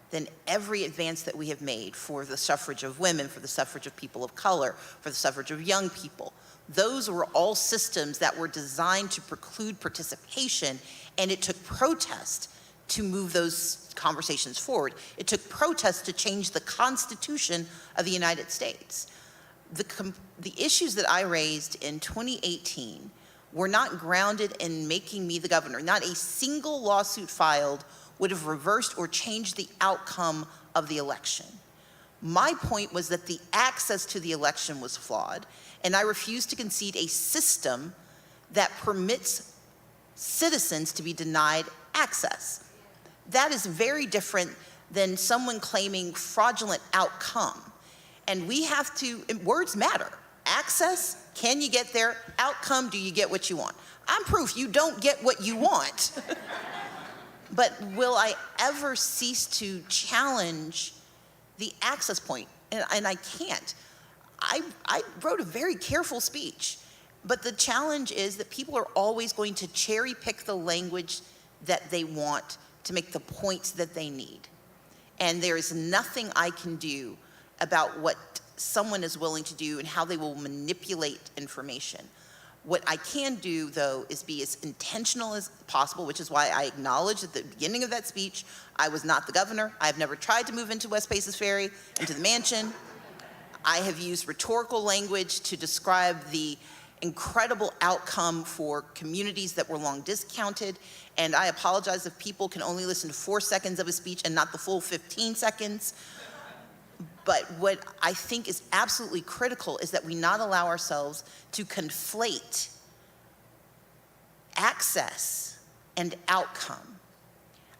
then every advance that we have made for the suffrage of women, for the suffrage of people of color, for the suffrage of young people, those were all systems that were designed to preclude participation, and it took protest to move those conversations forward. It took protest to change the Constitution of the United States. The issues that I raised in 2018 were not grounded in making me the governor. Not a single lawsuit filed would have reversed or changed the outcome of the election. My point was that the access to the election was flawed, and I refused to concede a system that permits citizens to be denied access. That is very different than someone claiming fraudulent outcome. And we have to, words matter. Access, can you get there? Outcome, do you get what you want? I'm proof you don't get what you want. But will I ever cease to challenge the access point? And I can't. I wrote a very careful speech, but the challenge is that people are always going to cherry pick the language that they want to make the points that they need. And there is nothing I can do about what someone is willing to do and how they will manipulate information. What I can do, though, is be as intentional as possible, which is why I acknowledged at the beginning of that speech, I was not the governor. I have never tried to move into West Paces Ferry, into the mansion. I have used rhetorical language to describe the incredible outcome for communities that were long discounted. And I apologize if people can only listen to 4 seconds of a speech and not the full 15 seconds. But what I think is absolutely critical is that we not allow ourselves to conflate access and outcome.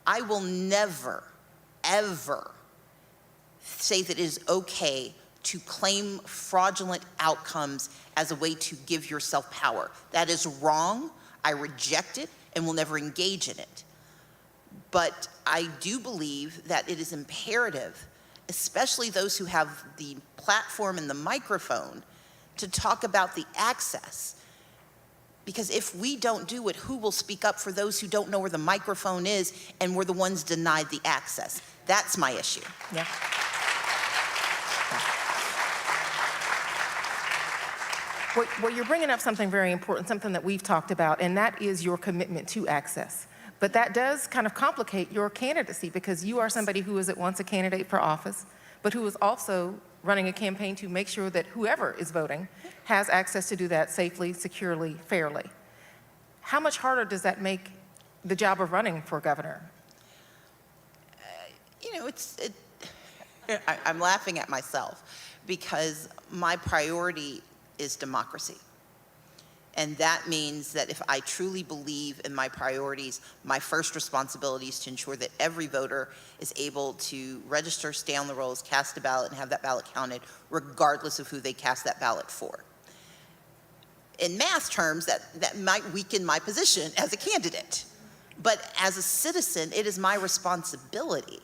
I will never, ever say that it is okay to claim fraudulent outcomes as a way to give yourself power. That is wrong. I reject it and will never engage in it. But I do believe that it is imperative, especially those who have the platform and the microphone, to talk about the access. Because if we don't do it, who will speak up for those who don't know where the microphone is and we're the ones denied the access? That's my issue. Yeah. Well, you're bringing up something very important, something that we've talked about, and that is your commitment to access. But that does kind of complicate your candidacy, because you are somebody who is at once a candidate for office, but who is also running a campaign to make sure that whoever is voting has access to do that safely, securely, fairly. How much harder does that make the job of running for governor? I'm laughing at myself because my priority is democracy. And that means that if I truly believe in my priorities, my first responsibility is to ensure that every voter is able to register, stay on the rolls, cast a ballot, and have that ballot counted, regardless of who they cast that ballot for. In math terms, that might weaken my position as a candidate. But as a citizen, it is my responsibility.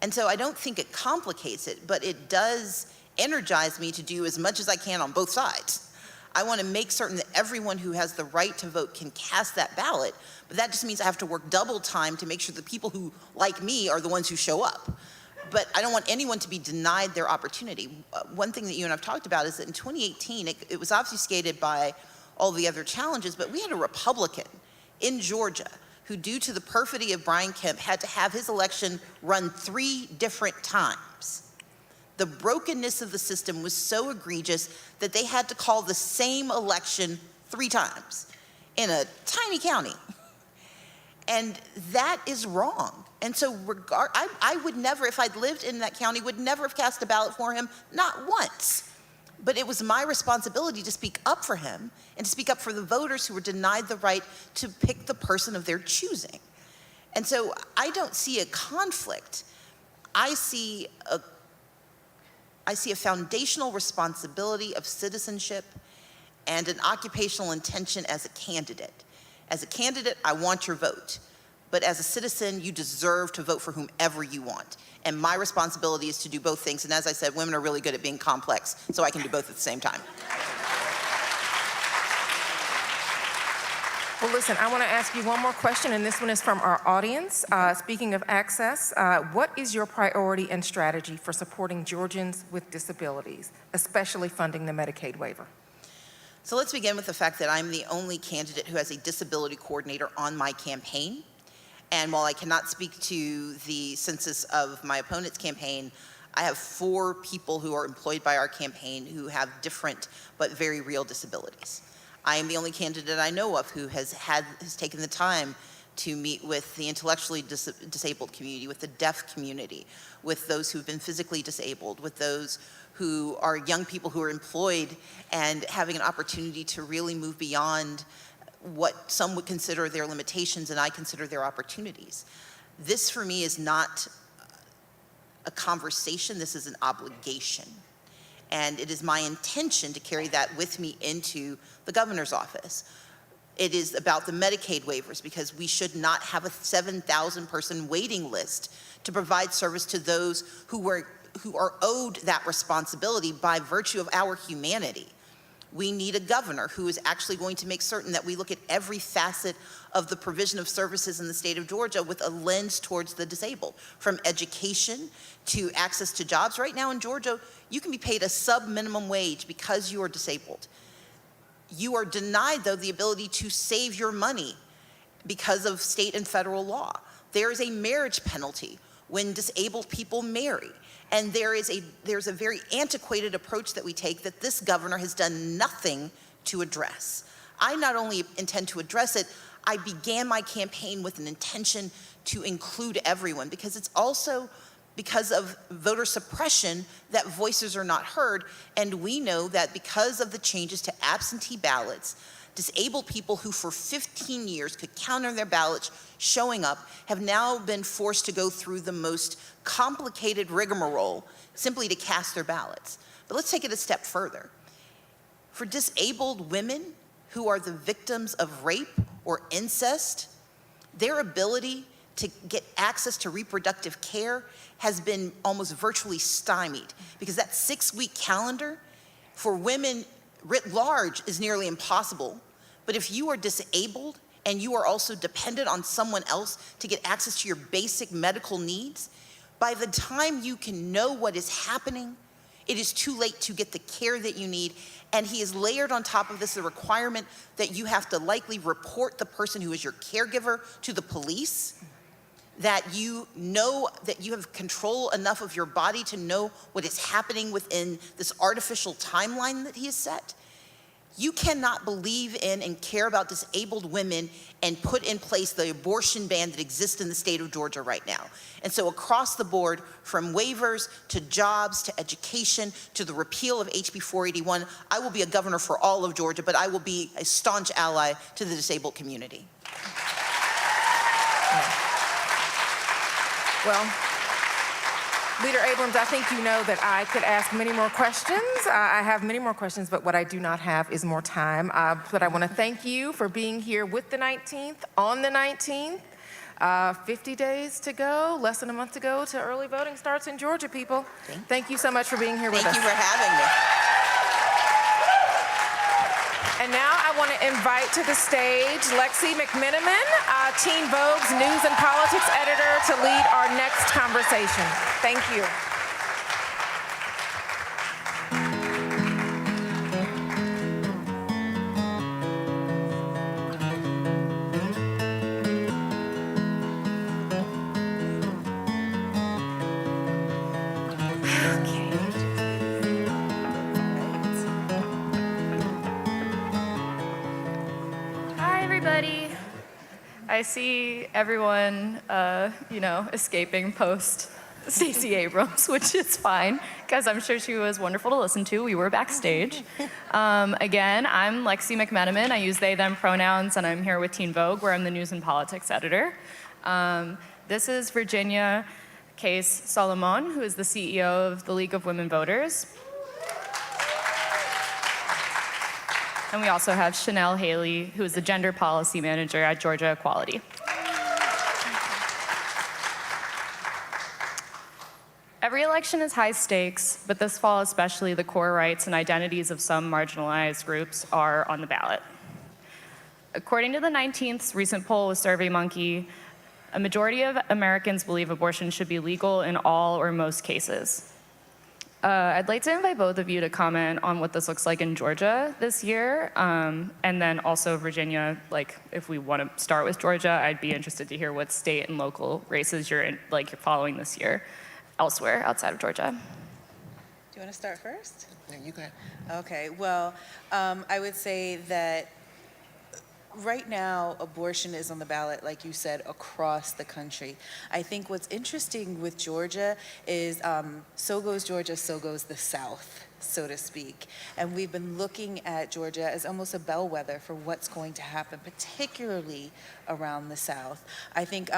And so I don't think it complicates it, but it does energize me to do as much as I can on both sides. I want to make certain that everyone who has the right to vote can cast that ballot, but that just means I have to work double time to make sure the people who like me are the ones who show up. But I don't want anyone to be denied their opportunity. One thing that you and I've talked about is that in 2018, it was obfuscated by all the other challenges, but we had a Republican in Georgia who, due to the perfidy of Brian Kemp, had to have his election run 3 different times. The brokenness of the system was so egregious that they had to call the same election 3 times in a tiny county. And that is wrong. And so I would never, if I'd lived in that county, would never have cast a ballot for him, not once. But it was my responsibility to speak up for him and to speak up for the voters who were denied the right to pick the person of their choosing. And so I don't see a conflict. I see a foundational responsibility of citizenship and an occupational intention as a candidate. As a candidate, I want your vote. but as a citizen, you deserve to vote for whomever you want. And my responsibility is to do both things. And as I said, women are really good at being complex, so I can do both at the same time. Well, listen, I want to ask you one more question, and this one is from our audience. Speaking of access, what is your priority and strategy for supporting Georgians with disabilities, especially funding the Medicaid waiver? So let's begin with the fact that I'm the only candidate who has a disability coordinator on my campaign. And while I cannot speak to the census of my opponent's campaign, I have 4 people who are employed by our campaign who have different but very real disabilities. I am the only candidate I know of who has taken the time to meet with the intellectually disabled community, with the deaf community, with those who've been physically disabled, with those who are young people who are employed and having an opportunity to really move beyond what some would consider their limitations and I consider their opportunities. This for me is not a conversation, this is an obligation. And it is my intention to carry that with me into the governor's office. It is about the Medicaid waivers, because we should not have a 7,000 person waiting list to provide service to those who are owed that responsibility by virtue of our humanity. We need a governor who is actually going to make certain that we look at every facet of the provision of services in the state of Georgia with a lens towards the disabled, from education to access to jobs. Right now in Georgia, you can be paid a sub-minimum wage because you are disabled. You are denied, though, the ability to save your money because of state and federal law. There is a marriage penalty when disabled people marry. And there's a very antiquated approach that we take that this governor has done nothing to address. I not only intend to address it, I began my campaign with an intention to include everyone, because it's also because of voter suppression that voices are not heard. And we know that because of the changes to absentee ballots, disabled people who for 15 years could count on their ballots showing up have now been forced to go through the most complicated rigmarole simply to cast their ballots. But let's take it a step further. For disabled women who are the victims of rape or incest, their ability to get access to reproductive care has been almost virtually stymied, because that 6-week calendar for women writ large is nearly impossible. But if you are disabled and you are also dependent on someone else to get access to your basic medical needs, by the time you can know what is happening, it is too late to get the care that you need. And he has layered on top of this the requirement that you have to likely report the person who is your caregiver to the police, that you know that you have control enough of your body to know what is happening within this artificial timeline that he has set. You cannot believe in and care about disabled women and put in place the abortion ban that exists in the state of Georgia right now. And so across the board, from waivers to jobs to education to the repeal of HB 481, I will be a governor for all of Georgia, but I will be a staunch ally to the disabled community. Well, Leader Abrams, I think you know that I could ask many more questions. I have many more questions, but what I do not have is more time. But I want to thank you for being here with the 19th, on the 19th. 50 days to go, less than a month to go to early voting starts in Georgia, people. Thank you so much for being here with us. Thank you for having me. And now I want to invite to the stage Lexi McMenamin, Teen Vogue's News and Politics editor, to lead our next conversation. Thank you. I see everyone, escaping post Stacey Abrams, which is fine, because I'm sure she was wonderful to listen to. We were backstage. Again, I'm Lexi McMenamin. I use they, them pronouns, and I'm here with Teen Vogue, where I'm the news and politics editor. This is Virginia Case Solomon, who is the CEO of the League of Women Voters. And we also have Chanel Haley, who is the gender policy manager at Georgia Equality. Every election is high stakes, but this fall especially the core rights and identities of some marginalized groups are on the ballot. According to the 19th's recent poll with SurveyMonkey, a majority of Americans believe abortion should be legal in all or most cases. I'd like to invite both of you to comment on what this looks like in Georgia this year, and then also Virginia. Like, if we want to start with Georgia, I'd be interested to hear what state and local races you're following this year elsewhere outside of Georgia. Do you want to start first? Yeah, you can. Okay, well, I would say that right now, abortion is on the ballot, like you said, across the country. I think what's interesting with Georgia is so goes Georgia, so goes the South, so to speak. And we've been looking at Georgia as almost a bellwether for what's going to happen, particularly around the South. I think,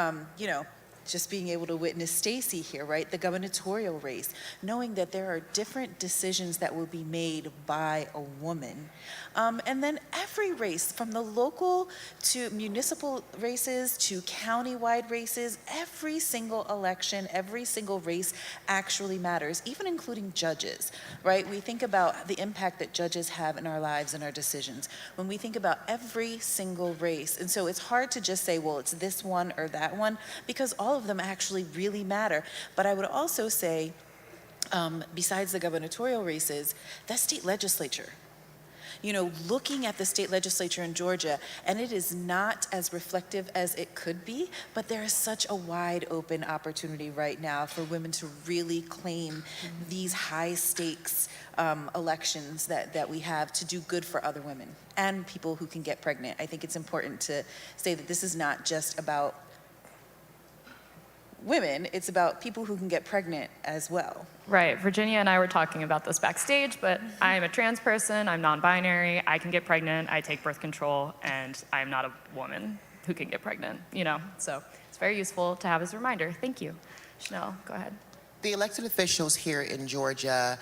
just being able to witness Stacey here, right? The gubernatorial race, knowing that there are different decisions that will be made by a woman. And then every race, from the local to municipal races to countywide races, every single election, every single race actually matters, even including judges, right? We think about the impact that judges have in our lives and our decisions. When we think about every single race, and so it's hard to just say, well, it's this one or that one, because all of them actually really matter. But I would also say, besides the gubernatorial races, the state legislature. Looking at the state legislature in Georgia, and it is not as reflective as it could be, but there is such a wide open opportunity right now for women to really claim these high stakes elections that we have to do good for other women and people who can get pregnant. I think it's important to say that this is not just about women, it's about people who can get pregnant as well. Right, Virginia and I were talking about this backstage, but I am a trans person, I'm non-binary, I can get pregnant, I take birth control, and I am not a woman who can get pregnant, So it's very useful to have as a reminder. Thank you. Chanel, go ahead. The elected officials here in Georgia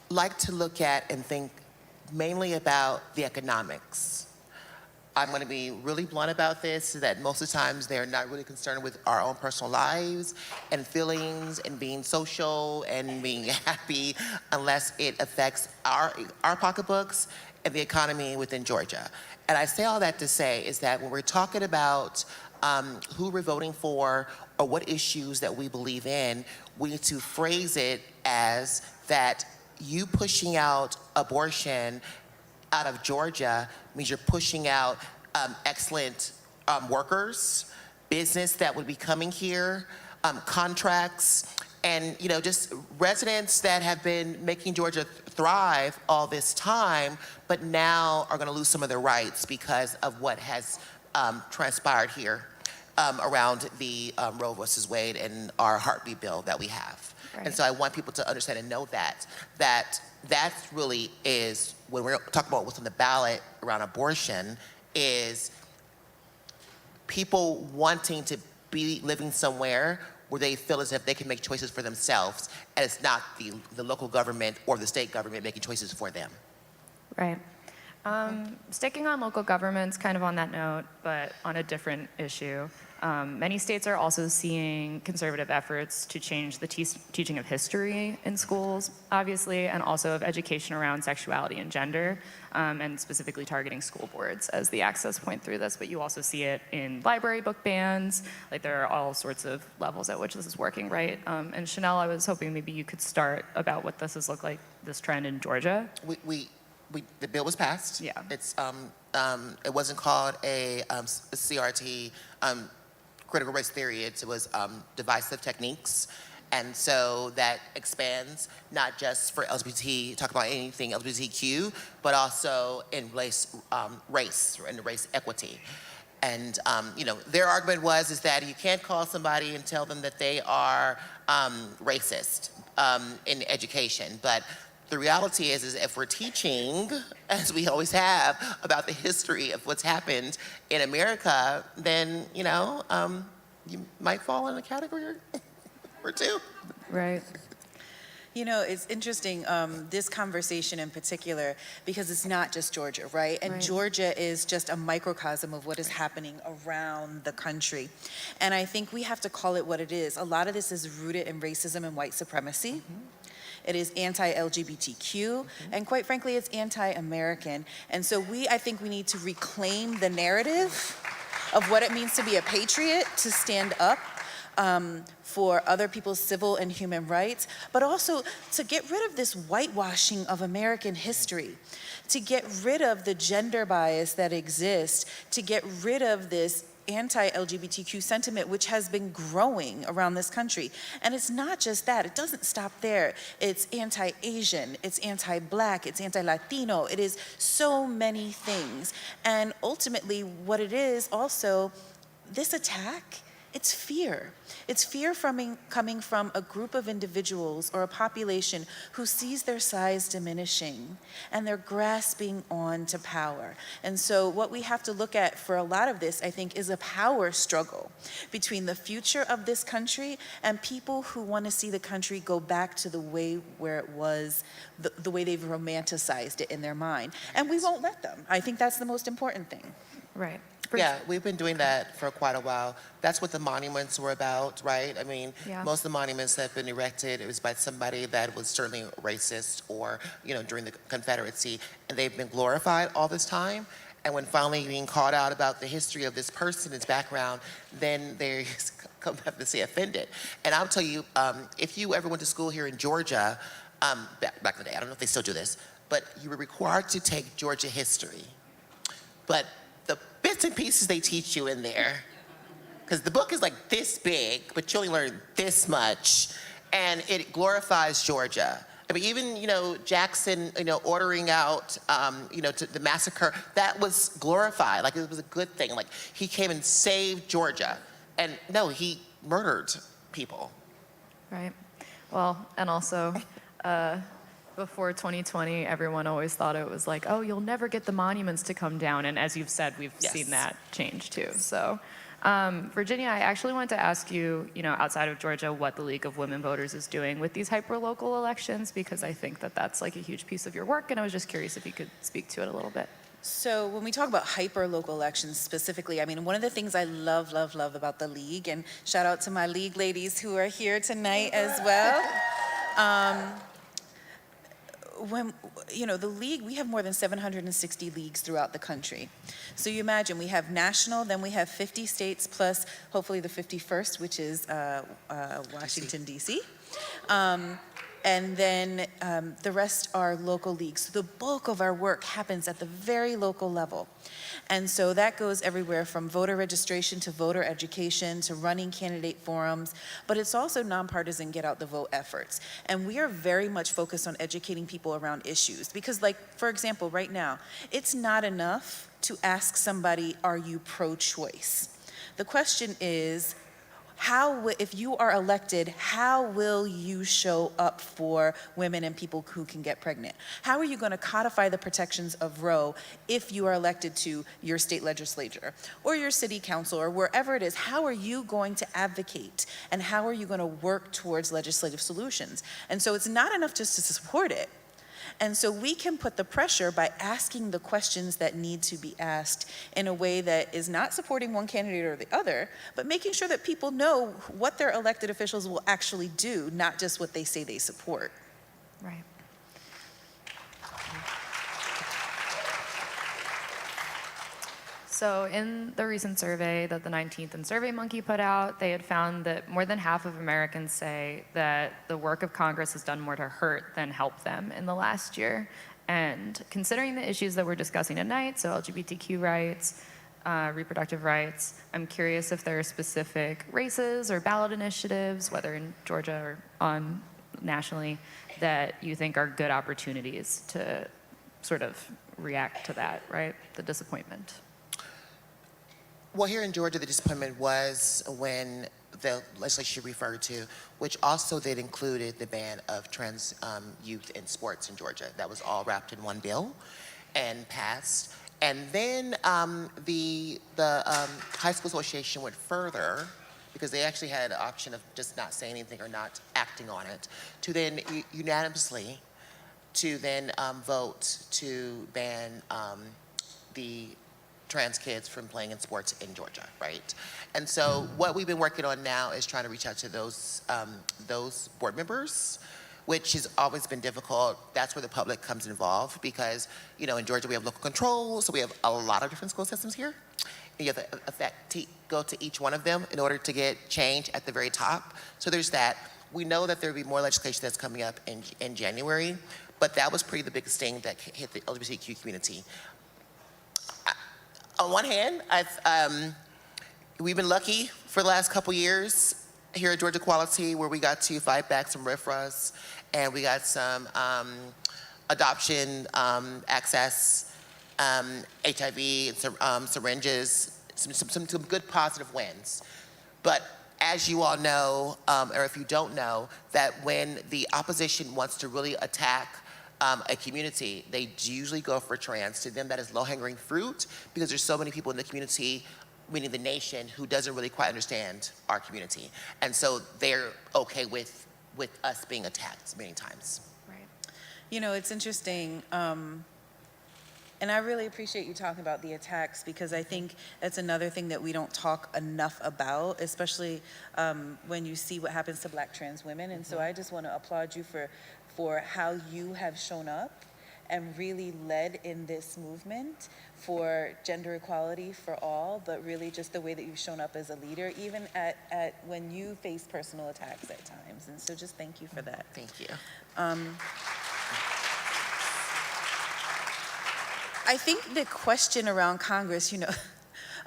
like to look at and think mainly about the economics. I'm going to be really blunt about this, that most of the times they're not really concerned with our own personal lives and feelings and being social and being happy unless it affects our pocketbooks and the economy within Georgia. And I say all that to say is that when we're talking about who we're voting for or what issues that we believe in, we need to phrase it as that you pushing out abortion out of Georgia means you're pushing out excellent workers, business that would be coming here, contracts, and just residents that have been making Georgia thrive all this time, but now are going to lose some of their rights because of what has transpired here around the Roe versus Wade and our heartbeat bill that we have. Right. And so I want people to understand and know that really is, when we're talking about what's on the ballot around abortion, is people wanting to be living somewhere where they feel as if they can make choices for themselves, and it's not the local government or the state government making choices for them. Right. Sticking on local governments, kind of on that note, but on a different issue. Many states are also seeing conservative efforts to change the teaching of history in schools, obviously, and also of education around sexuality and gender, and specifically targeting school boards as the access point through this. But you also see it in library book bans. Like, there are all sorts of levels at which this is working, right? And Chanel, I was hoping maybe you could start about what this has looked like, this trend in Georgia. The bill was passed. Yeah. It's it wasn't called a CRT. Critical race theory, it was divisive techniques. And so that expands not just for LGBT, talk about anything LGBTQ, but also in race and race equity. And their argument is that you can't call somebody and tell them that they are racist in education. But the reality is if we're teaching, as we always have, about the history of what's happened in America, then, you might fall in a category or two. Right. You know, it's interesting, this conversation in particular, because it's not just Georgia, right? And Right. Georgia is just a microcosm of what is happening around the country. And I think we have to call it what it is. A lot of this is rooted in racism and white supremacy. It is anti-LGBTQ, and quite frankly, it's anti-American. And so I think we need to reclaim the narrative of what it means to be a patriot, to stand up for other people's civil and human rights, but also to get rid of this whitewashing of American history, to get rid of the gender bias that exists, to get rid of this anti-LGBTQ sentiment, which has been growing around this country. And it's not just that, it doesn't stop there. It's anti-Asian, it's anti-Black, it's anti-Latino, it is so many things. And ultimately, what it is also, this attack, it's fear. It's fear coming from a group of individuals or a population who sees their size diminishing and they're grasping on to power. And so what we have to look at for a lot of this, I think, is a power struggle between the future of this country and people who want to see the country go back to the way where it was, the way they've romanticized it in their mind. And we won't let them. I think that's the most important thing. Right. Yeah, we've been doing that for quite a while. That's what the monuments were about, right? I mean, Yeah. most of the monuments that have been erected, it was by somebody that was certainly racist or, during the Confederacy, and they've been glorified all this time. And when finally being called out about the history of this person, its background, then they come up to say offended. And I'll tell you, if you ever went to school here in Georgia, back in the day, I don't know if they still do this, but you were required to take Georgia history. But the bits and pieces they teach you in there, because the book is like this big, but you only learn this much, and it glorifies Georgia. I mean, even, Jackson, ordering out, to the massacre, that was glorified. Like, it was a good thing. Like, he came and saved Georgia. And no, he murdered people. Right. Well, and also, before 2020, everyone always thought it was like, oh, you'll never get the monuments to come down. And as you've said, we've seen that change too. So, Virginia, I actually wanted to ask you, outside of Georgia, what the League of Women Voters is doing with these hyper-local elections, because I think that that's like a huge piece of your work, and I was just curious if you could speak to it a little bit. So when we talk about hyper-local elections specifically, I mean, one of the things I love about the League, and shout out to my League ladies who are here tonight as well. The League, we have more than 760 leagues throughout the country. So you imagine, we have national, then we have 50 states plus hopefully the 51st, which is Washington, D.C. And then the rest are local leagues. So the bulk of our work happens at the very local level. And so that goes everywhere from voter registration to voter education to running candidate forums, but it's also nonpartisan get out the vote efforts. And we are very much focused on educating people around issues because, like, for example, right now, it's not enough to ask somebody, are you pro-choice? The question is, if you are elected, how will you show up for women and people who can get pregnant? How are you going to codify the protections of Roe if you are elected to your state legislature or your city council or wherever it is? How are you going to advocate and how are you going to work towards legislative solutions? And so it's not enough just to support it. And so we can put the pressure by asking the questions that need to be asked in a way that is not supporting one candidate or the other, but making sure that people know what their elected officials will actually do, not just what they say they support. Right. So in the recent survey that the 19th and SurveyMonkey put out, they had found that more than half of Americans say that the work of Congress has done more to hurt than help them in the last year. And considering the issues that we're discussing tonight, so LGBTQ rights, reproductive rights, I'm curious if there are specific races or ballot initiatives, whether in Georgia or nationally, that you think are good opportunities to sort of react to that, right? The disappointment. Well, here in Georgia, the disappointment was when the legislation referred to, which also then included the ban of trans youth in sports in Georgia. That was all wrapped in one bill and passed. And then the High School Association went further because they actually had an option of just not saying anything or not acting on it, to then unanimously to then vote to ban the trans kids from playing in sports in Georgia, right? And so what we've been working on now is trying to reach out to those board members, which has always been difficult. That's where the public comes involved because, you know, in Georgia we have local control, so we have a lot of different school systems here. And you have to go to each one of them in order to get change at the very top. So there's that. We know that there'll be more legislation that's coming up in January, but that was pretty the biggest thing that hit the LGBTQ community. On one hand, we've been lucky for the last couple years here at Georgia Equality where we got to fight back some RFRAs and we got some adoption access, HIV, syringes, some good positive wins. But as you all know, or if you don't know, that when the opposition wants to really attack a community, they usually go for trans. To them, that is low-hanging fruit because there's so many people in the community, meaning the nation, who doesn't really quite understand our community. And so they're okay with us being attacked many times. Right. You know, it's interesting, and I really appreciate you talking about the attacks because I think that's another thing that we don't talk enough about, especially when you see what happens to Black trans women. And so I just want to applaud you for how you have shown up and really led in this movement for gender equality for all, but really just the way that you've shown up as a leader, even at when you face personal attacks at times. And so just thank you for that. Thank you. I think the question around Congress, you know,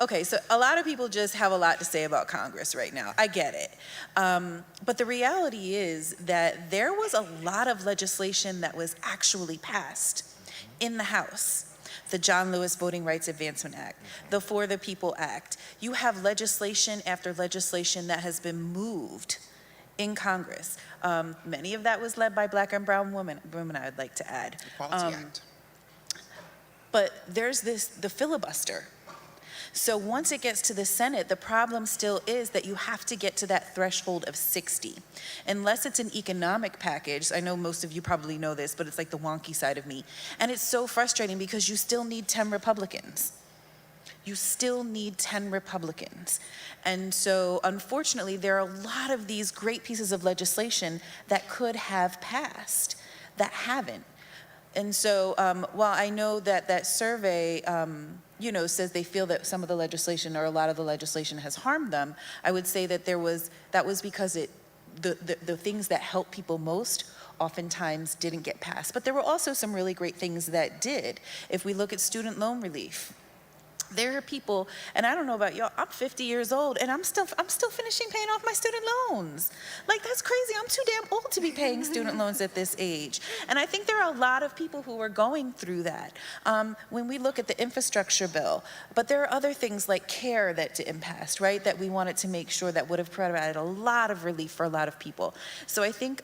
okay, so a lot of people just have a lot to say about Congress right now. I get it. But the reality is that there was a lot of legislation that was actually passed in the House. The John Lewis Voting Rights Advancement Act, the For the People Act. You have legislation after legislation that has been moved in Congress. Many of that was led by Black and brown women I would like to add. Equality Act. But there's the filibuster. So once it gets to the Senate, the problem still is that you have to get to that threshold of 60. Unless it's an economic package, I know most of you probably know this, but it's like the wonky side of me. And it's so frustrating because you still need 10 Republicans. You still need 10 Republicans. And so unfortunately, there are a lot of these great pieces of legislation that could have passed that haven't. And so while I know that that survey, you know, says they feel that some of the legislation or a lot of the legislation has harmed them, I would say that that was because the things that help people most oftentimes didn't get passed. But there were also some really great things that did. If we look at student loan relief, there are people, and I don't know about y'all, I'm 50 years old and I'm still finishing paying off my student loans. Like, that's crazy. I'm too damn old to be paying student loans at this age. And I think there are a lot of people who are going through that when we look at the infrastructure bill. But there are other things like CARE that didn't pass, right? That we wanted to make sure that would have provided a lot of relief for a lot of people. So I think,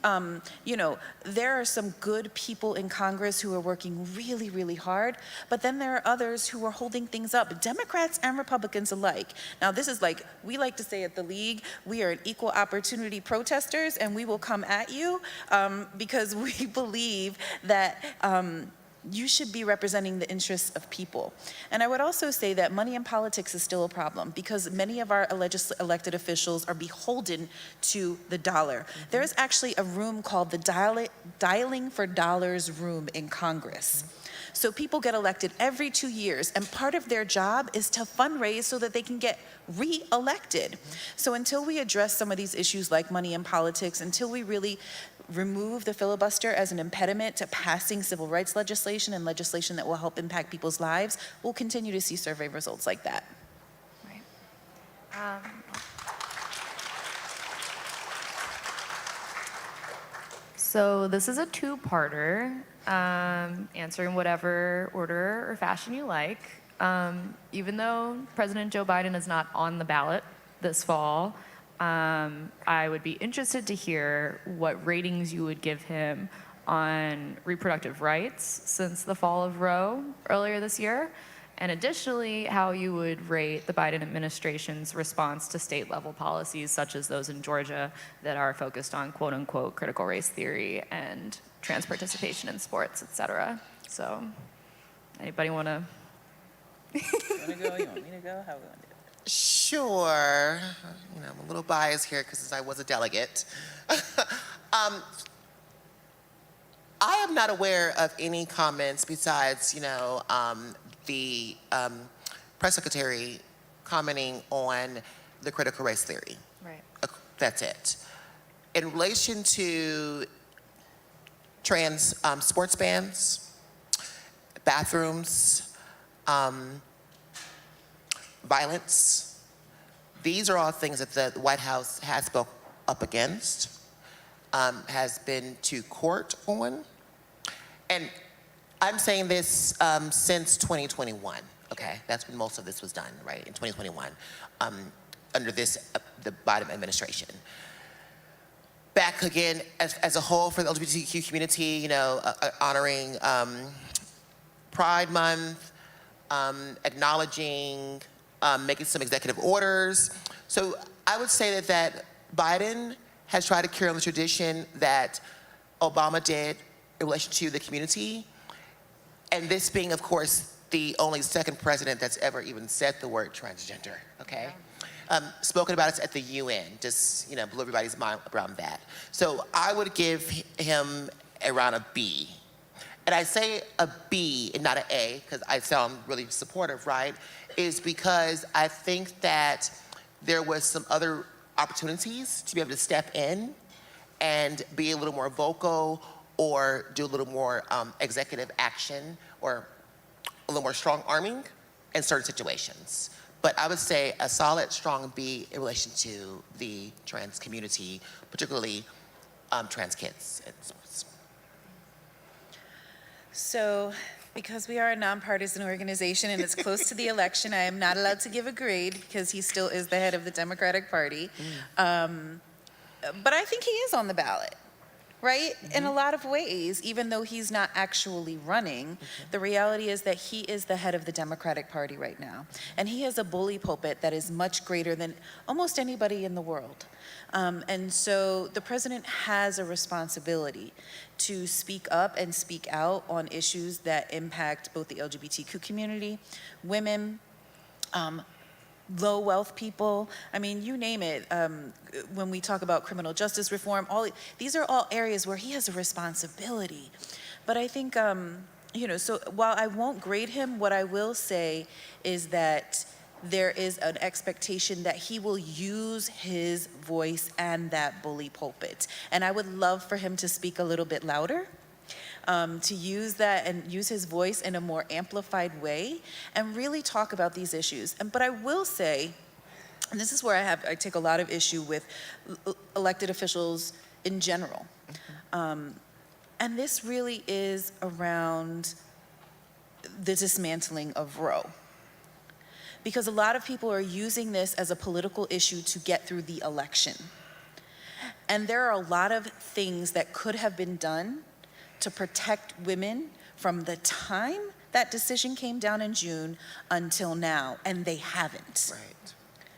you know, there are some good people in Congress who are working really, really hard. But then there are others who are holding things up. Democrats and Republicans alike. Now, this is like, we like to say at the League, we are an equal opportunity protesters, and we will come at you because we believe that you should be representing the interests of people. And I would also say that money in politics is still a problem because many of our elected officials are beholden to the dollar. There is actually a room called the Dialing for Dollars room in Congress. So people get elected every 2 years, and part of their job is to fundraise so that they can get re-elected. So until we address some of these issues like money in politics, until we really remove the filibuster as an impediment to passing civil rights legislation and legislation that will help impact people's lives, we'll continue to see survey results like that. Right. So this is a two-parter. Answering whatever order or fashion you like. Even though President Joe Biden is not on the ballot this fall, I would be interested to hear what ratings you would give him on reproductive rights since the fall of Roe earlier this year, And additionally, how you would rate the Biden administration's response to state-level policies, such as those in Georgia that are focused on quote-unquote critical race theory and trans participation in sports, et cetera. So, anybody want to? You want to go? You want me to go? How are we going to do it? Sure. You know, I'm a little biased here because I was a delegate. I am not aware of any comments besides, you know, the press secretary commenting on the critical race theory. Right. That's it. In relation to trans sports bans, bathrooms, violence, these are all things that the White House has spoke up against, has been to court on. And I'm saying this since 2021, okay? That's when most of this was done, right, in 2021, under this, the Biden administration. Back again, as a whole for the LGBTQ community, you know, honoring Pride Month, acknowledging, making some executive orders. So I would say that Biden has tried to carry on the tradition that Obama did in relation to the community, and this being, of course, the only second president that's ever even said the word transgender, okay? Spoken about it at the UN, just, you know, blew everybody's mind around that. So I would give him around a B. And I say a B and not an A, because I sound really supportive, right? Is because I think that there was some other opportunities to be able to step in and be a little more vocal or do a little more executive action or a little more strong arming in certain situations. But I would say a solid, strong B in relation to the trans community, particularly trans kids in sports. So, because we are a nonpartisan organization and it's close to the election, I am not allowed to give a grade because he still is the head of the Democratic Party. But I think he is on the ballot, right? In a lot of ways, even though he's not actually running, the reality is that he is the head of the Democratic Party right now. And he has a bully pulpit that is much greater than almost anybody in the world. And so the president has a responsibility to speak up and speak out on issues that impact both the LGBTQ community, women, low wealth people. I mean, you name it. When we talk about criminal justice reform, these are all areas where he has a responsibility. But I think, you know, so while I won't grade him, what I will say is that there is an expectation that he will use his voice and that bully pulpit. And I would love for him to speak a little bit louder, to use that and use his voice in a more amplified way and really talk about these issues. But I will say, and this is where I take a lot of issue with elected officials in general. And this really is around the dismantling of Roe. Because a lot of people are using this as a political issue to get through the election. And there are a lot of things that could have been done to protect women from the time that decision came down in June until now, and they haven't. Right.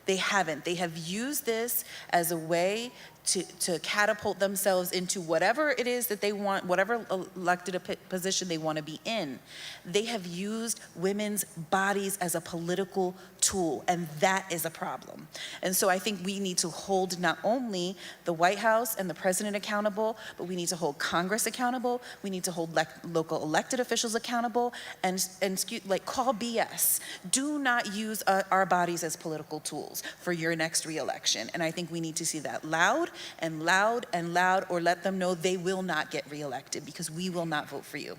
They haven't. They have used this as a way to catapult themselves into whatever it is that they want, whatever elected position they want to be in. They have used women's bodies as a political tool, and that is a problem. And so I think we need to hold not only the White House and the president accountable, but we need to hold Congress accountable. We need to hold local elected officials accountable and like call BS. Do not use our bodies as political tools for your next reelection. And I think we need to see that loud and loud and loud, or let them know they will not get reelected because we will not vote for you.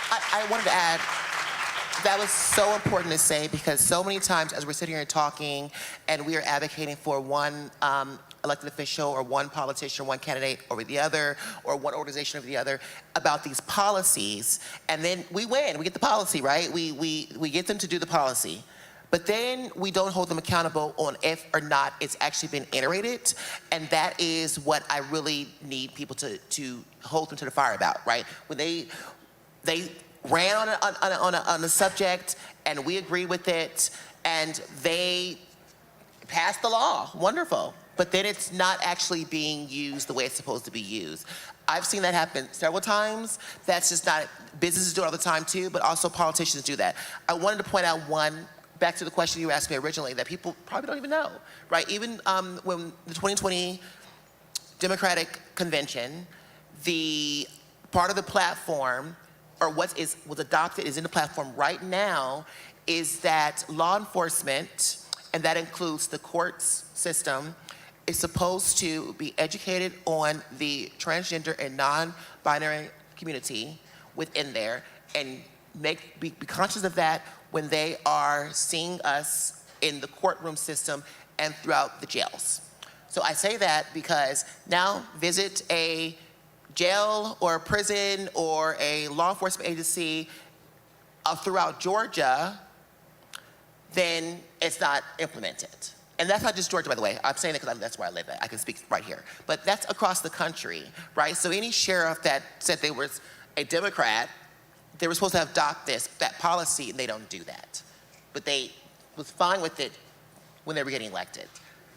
I wanted to add, that was so important to say because so many times as we're sitting here talking and we are advocating for one elected official or one politician, one candidate over the other, or one organization over the other about these policies, and then we win, we get the policy, right? We get them to do the policy. But then we don't hold them accountable on if or not it's actually been iterated. And that is what I really need people to hold them to the fire about, right? When they ran on a subject, and we agreed with it, and they passed the law. Wonderful. But then it's not actually being used the way it's supposed to be used. I've seen that happen several times. That's just not, businesses do it all the time too, but also politicians do that. I wanted to point out one, back to the question you asked me originally, that people probably don't even know, right? Even when the 2020 Democratic Convention, the part of the platform, or what was adopted is in the platform right now, is that law enforcement, and that includes the courts system, is supposed to be educated on the transgender and non-binary community within there, and be conscious of that when they are seeing us in the courtroom system and throughout the jails. So I say that because now visit a jail or a prison or a law enforcement agency throughout Georgia, then it's not implemented. And that's not just Georgia, by the way. I'm saying that because that's where I live at. I can speak right here. But that's across the country, right? So any sheriff that said they were a Democrat, they were supposed to adopt that policy, and they don't do that. But they was fine with it when they were getting elected.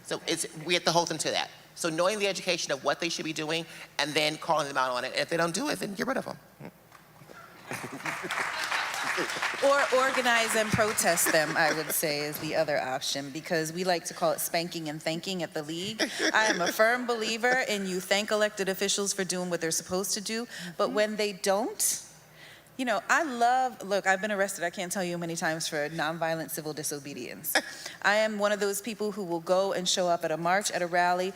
So we have to hold them to that. So knowing the education of what they should be doing and then calling them out on it. And if they don't do it, then get rid of them. Or organize and protest them, I would say, is the other option, because we like to call it spanking and thanking at the league. I am a firm believer in you thank elected officials for doing what they're supposed to do, but when they don't, you know, look, I've been arrested, I can't tell you how many times, for nonviolent civil disobedience. I am one of those people who will go and show up at a march, at a rally.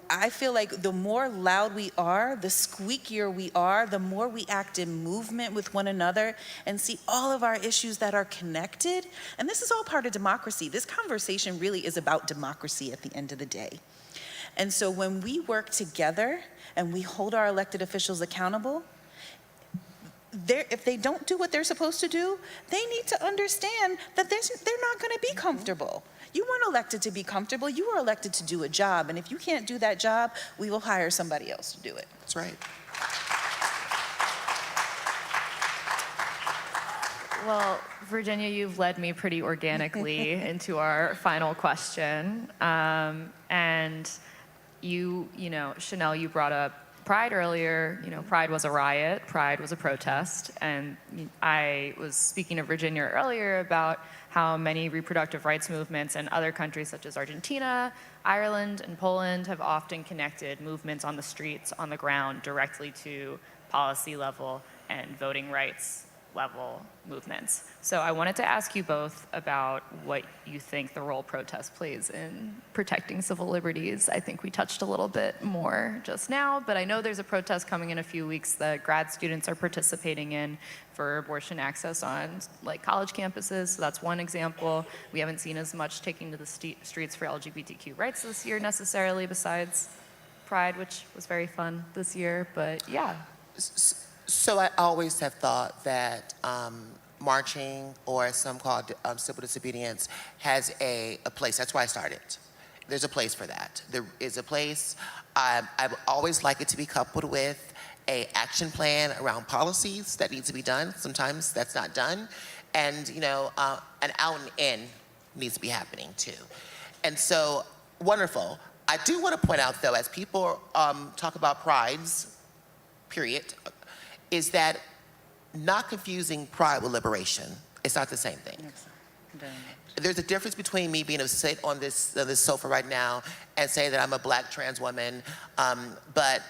I feel like the more loud we are, the squeakier we are, the more we act in movement with one another and see all of our issues that are connected. And this is all part of democracy. This conversation really is about democracy at the end of the day. And so when we work together and we hold our elected officials accountable, if they don't do what they're supposed to do, they need to understand that they're not going to be comfortable. You weren't elected to be comfortable. You were elected to do a job. And if you can't do that job, we will hire somebody else to do it. That's right. Well, Virginia, you've led me pretty organically into our final question. And you know, Chanel, you brought up Pride earlier. You know, Pride was a riot, Pride was a protest, and I was speaking to Virginia earlier about how many reproductive rights movements in other countries such as Argentina, Ireland, and Poland have often connected movements on the streets, on the ground, directly to policy level and voting rights level movements. So I wanted to ask you both about what you think the role protest plays in protecting civil liberties. I think we touched a little bit more just now, but I know there's a protest coming in a few weeks that grad students are participating in for abortion access on college campuses. So that's one example. We haven't seen as much taking to the streets for LGBTQ rights this year necessarily, besides Pride, which was very fun this year, but yeah. So I always have thought that marching, or some call civil disobedience, has a place. That's why I started. There's a place for that. There is a place. I've always liked it to be coupled with an action plan around policies that needs to be done. Sometimes that's not done. And, you know, an out and in needs to be happening too. And so, wonderful. I do want to point out, though, as people talk about prides, period, is that not confusing pride with liberation. It's not the same thing. There's a difference between me being able to sit on this sofa right now and say that I'm a black trans woman, but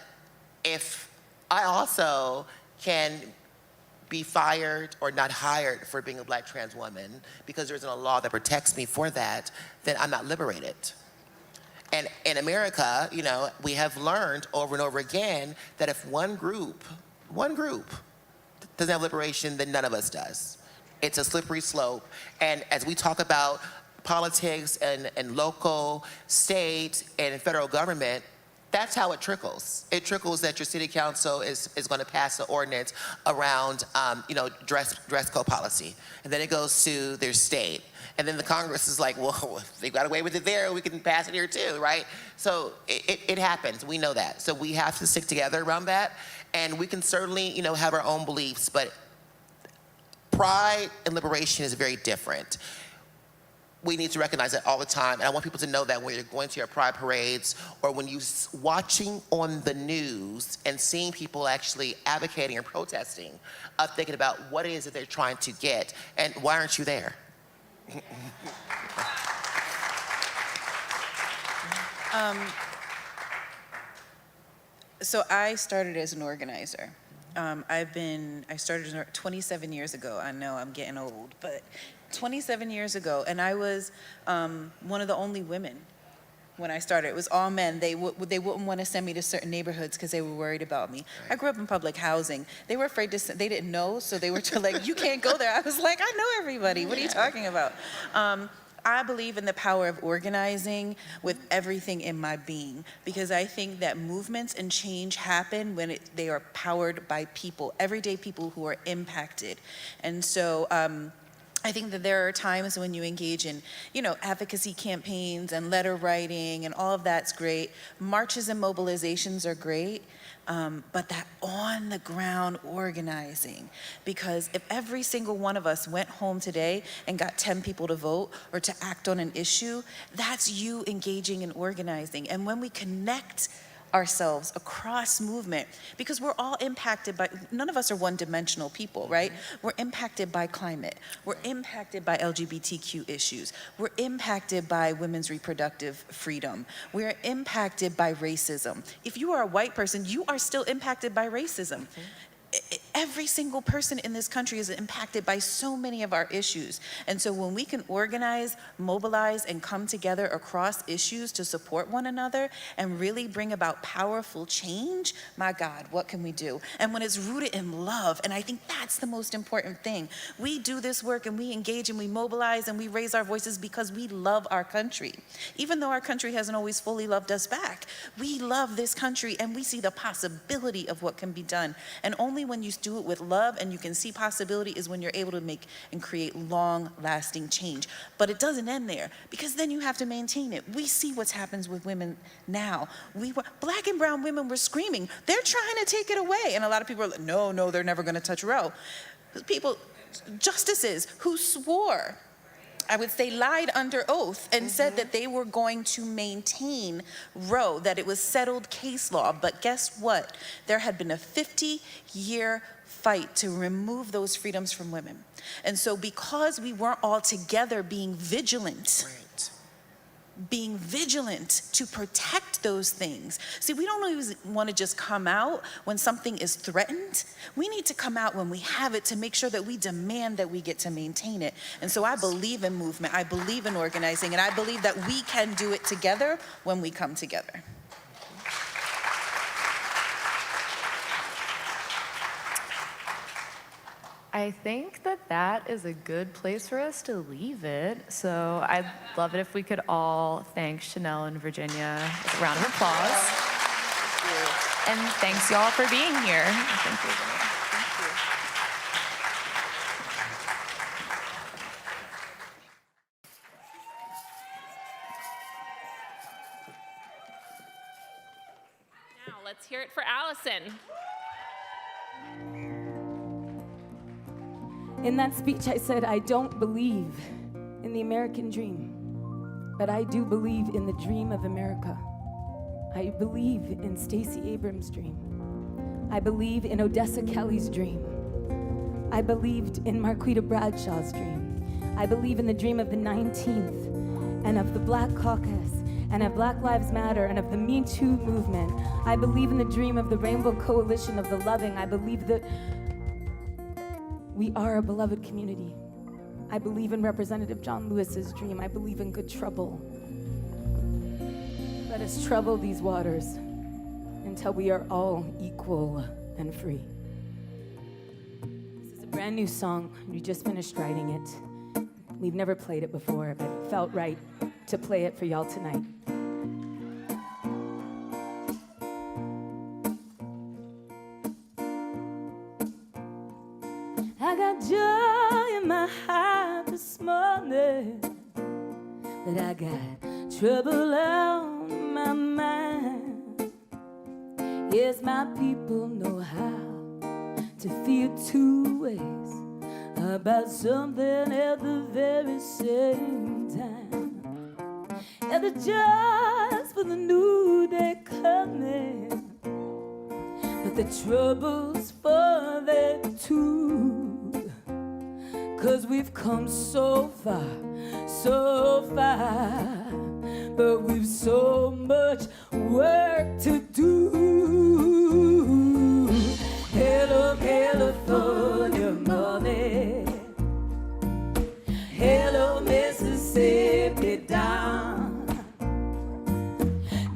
if I also can be fired or not hired for being a black trans woman because there isn't a law that protects me for that, then I'm not liberated. And in America, you know, we have learned over and over again that if one group doesn't have liberation, then none of us does. It's a slippery slope. And as we talk about politics and local, state, and federal government, that's how it trickles. It trickles that your city council is going to pass an ordinance around, you know, dress code policy. And then it goes to their state. And then the Congress is like, well, if they got away with it there, we can pass it here too, right? So it happens. We know that. So we have to stick together around that. And we can certainly, you know, have our own beliefs, but Pride and liberation is very different. We need to recognize that all the time, and I want people to know that when you're going to your pride parades or when you're watching on the news and seeing people actually advocating or protesting, thinking about what it is that they're trying to get, and why aren't you there? So I started as an organizer. I started 27 years ago. I know I'm getting old, but 27 years ago, and I was one of the only women when I started. It was all men. They wouldn't want to send me to certain neighborhoods because they were worried about me. I grew up in public housing. They were afraid to, they didn't know, so they were like, you can't go there. I was like, I know everybody. What are you talking about? I believe in the power of organizing with everything in my being, because I think that movements and change happen when they are powered by people, everyday people who are impacted. And so I think that there are times when you engage in, advocacy campaigns and letter writing and all of that's great. Marches and mobilizations are great. But that on the ground organizing, because if every single one of us went home today and got 10 people to vote or to act on an issue, that's you engaging and organizing. And when we connect ourselves across movement, because we're all impacted by, none of us are one-dimensional people, right? We're impacted by climate. We're impacted by LGBTQ issues. We're impacted by women's reproductive freedom. We're impacted by racism. If you are a white person, you are still impacted by racism. Every single person in this country is impacted by so many of our issues. And so when we can organize, mobilize, and come together across issues to support one another and really bring about powerful change, my God, what can we do? And when it's rooted in love, and I think that's the most important thing. We do this work and we engage and we mobilize and we raise our voices because we love our country. Even though our country hasn't always fully loved us back, we love this country and we see the possibility of what can be done. And only when you do it with love and you can see possibility is when you're able to make and create long-lasting change. But it doesn't end there, because then you have to maintain it. We see what's happens with women now. Black and brown women were screaming, they're trying to take it away. And a lot of people are like, no, they're never gonna touch Roe. Justices who swore, I would say lied under oath and said that they were going to maintain Roe, that it was settled case law. But guess what? There had been a 50-year fight to remove those freedoms from women. And so because we weren't all together being vigilant, to protect those things. See, we don't always want to just come out when something is threatened. We need to come out when we have it to make sure that we demand that we get to maintain it. And so I believe in movement, I believe in organizing, and I believe that we can do it together when we come together. I think that is a good place for us to leave it. So I'd love it if we could all thank Chanel and Virginia with a round of applause. And thanks y'all for being here. Thank you. Now let's hear it for Allison. In that speech, I said, I don't believe in the American dream, but I do believe in the dream of America. I believe in Stacey Abrams' dream. I believe in Odessa Kelly's dream. I believed in Marquita Bradshaw's dream. I believe in the dream of the 19th and of the Black Caucus and of Black Lives Matter and of the Me Too movement. I believe in the dream of the Rainbow Coalition of the Loving. I believe that we are a beloved community. I believe in Representative John Lewis's dream. I believe in good trouble. Let us trouble these waters until we are all equal and free. This is a brand new song. We just finished writing it. We've never played it before, but it felt right to play it for y'all tonight. I got joy in my heart this morning, but I got trouble on my mind. Yes, my people know how to feel two ways about something at the very same time. And it's just for the new day coming, but the trouble's for them too. 'Cause we've come so far, but we've so much work to do. Hello, California money. Hello, Mississippi down.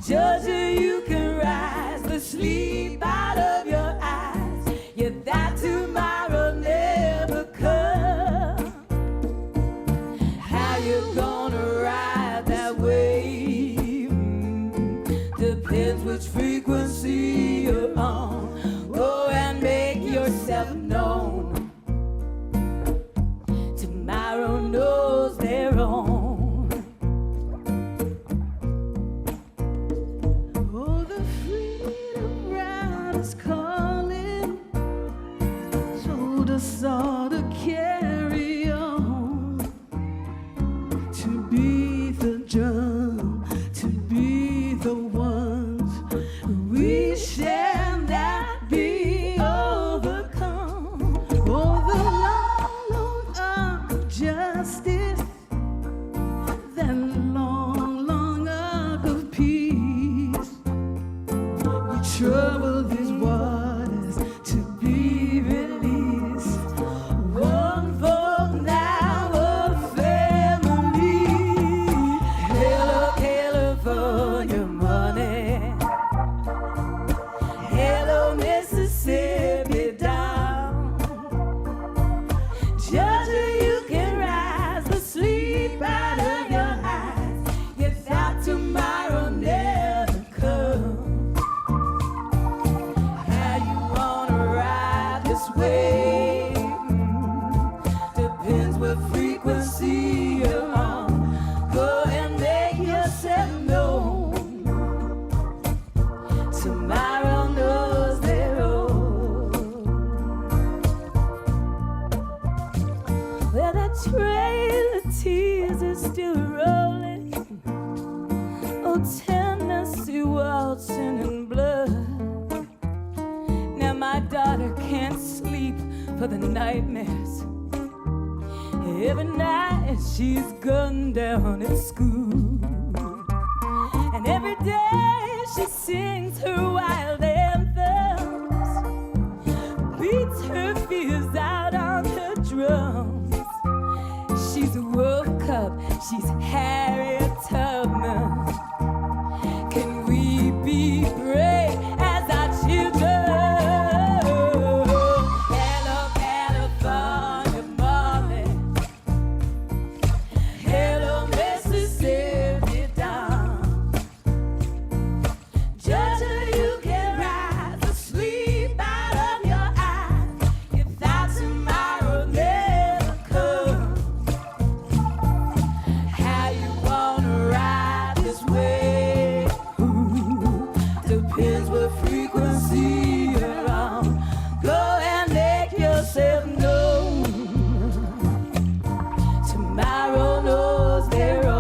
Georgia, you can rise the sleep out of your eyes. Yeah, that tomorrow never comes. How you gonna ride that wave? Depends which frequency you're on. Go and make yourself known. Tomorrow knows their own. Oh, the freedom round is calling. Told us all to carry on. To be the drum, to be the ones. We shall not be overcome. Oh, the long arc of justice, that long arc of peace. We trouble these waters to be released. One vote now, a family. Hello, California money. Hello, Mississippi down. Georgia, you can rise the sleep out of your eyes. You thought tomorrow never comes. How you wanna ride this wave? Depends what frequency you're on. Go and make yourself known. Tomorrow knows their own. Well, that trail of tears is still rolling. Oh, Tennessee waltzing in blood. Now my daughter can't sleep for the nightmares. Every night she's gunned down at school. And every day she sings her wild anthems, beats her fears out on her drums. She's a World Cup, she's Harriet Tubman. Can we be brave as our children? Hello, California morning. Hello, Mississippi down. Georgia, you can rise the sleep out of your eyes. If that tomorrow never comes, how you wanna ride this wave? Ooh, depends what frequency you're on. Go and make yourself known. Tomorrow knows their own.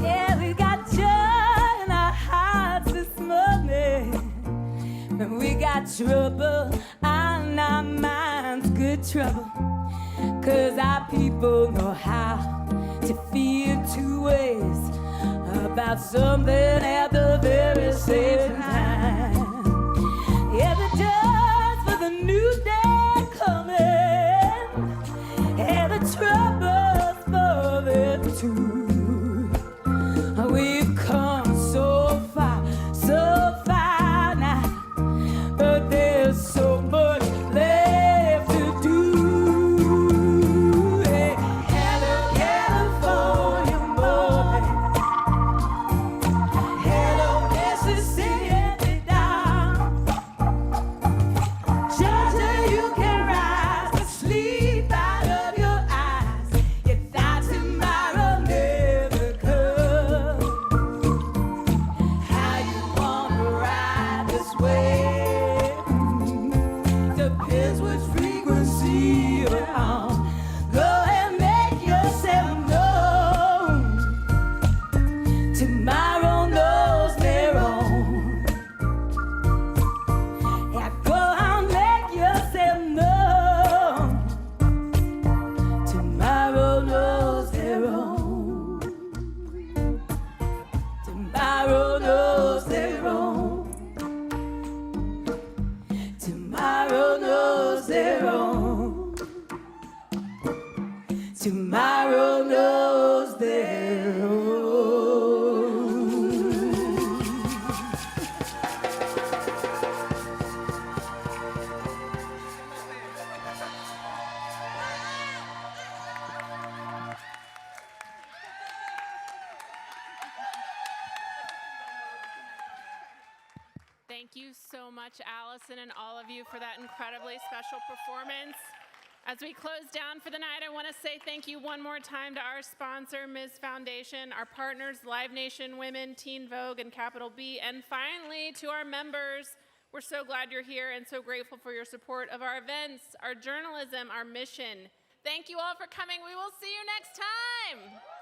Yeah, we got joy in our hearts this morning. And we got trouble on our minds, good trouble. 'Cause our people know how to feel two ways about something at the very same time. Yeah, the just for the new day coming. Yeah, the Thank you so much, Allison, and all of you for that incredibly special performance. As we close down for the night, I want to say thank you one more time to our sponsor, Ms. Foundation, our partners, Live Nation Women, Teen Vogue, and Capital B, and finally to our members. We're so glad you're here and so grateful for your support of our events, our journalism, our mission. Thank you all for coming. We will see you next time.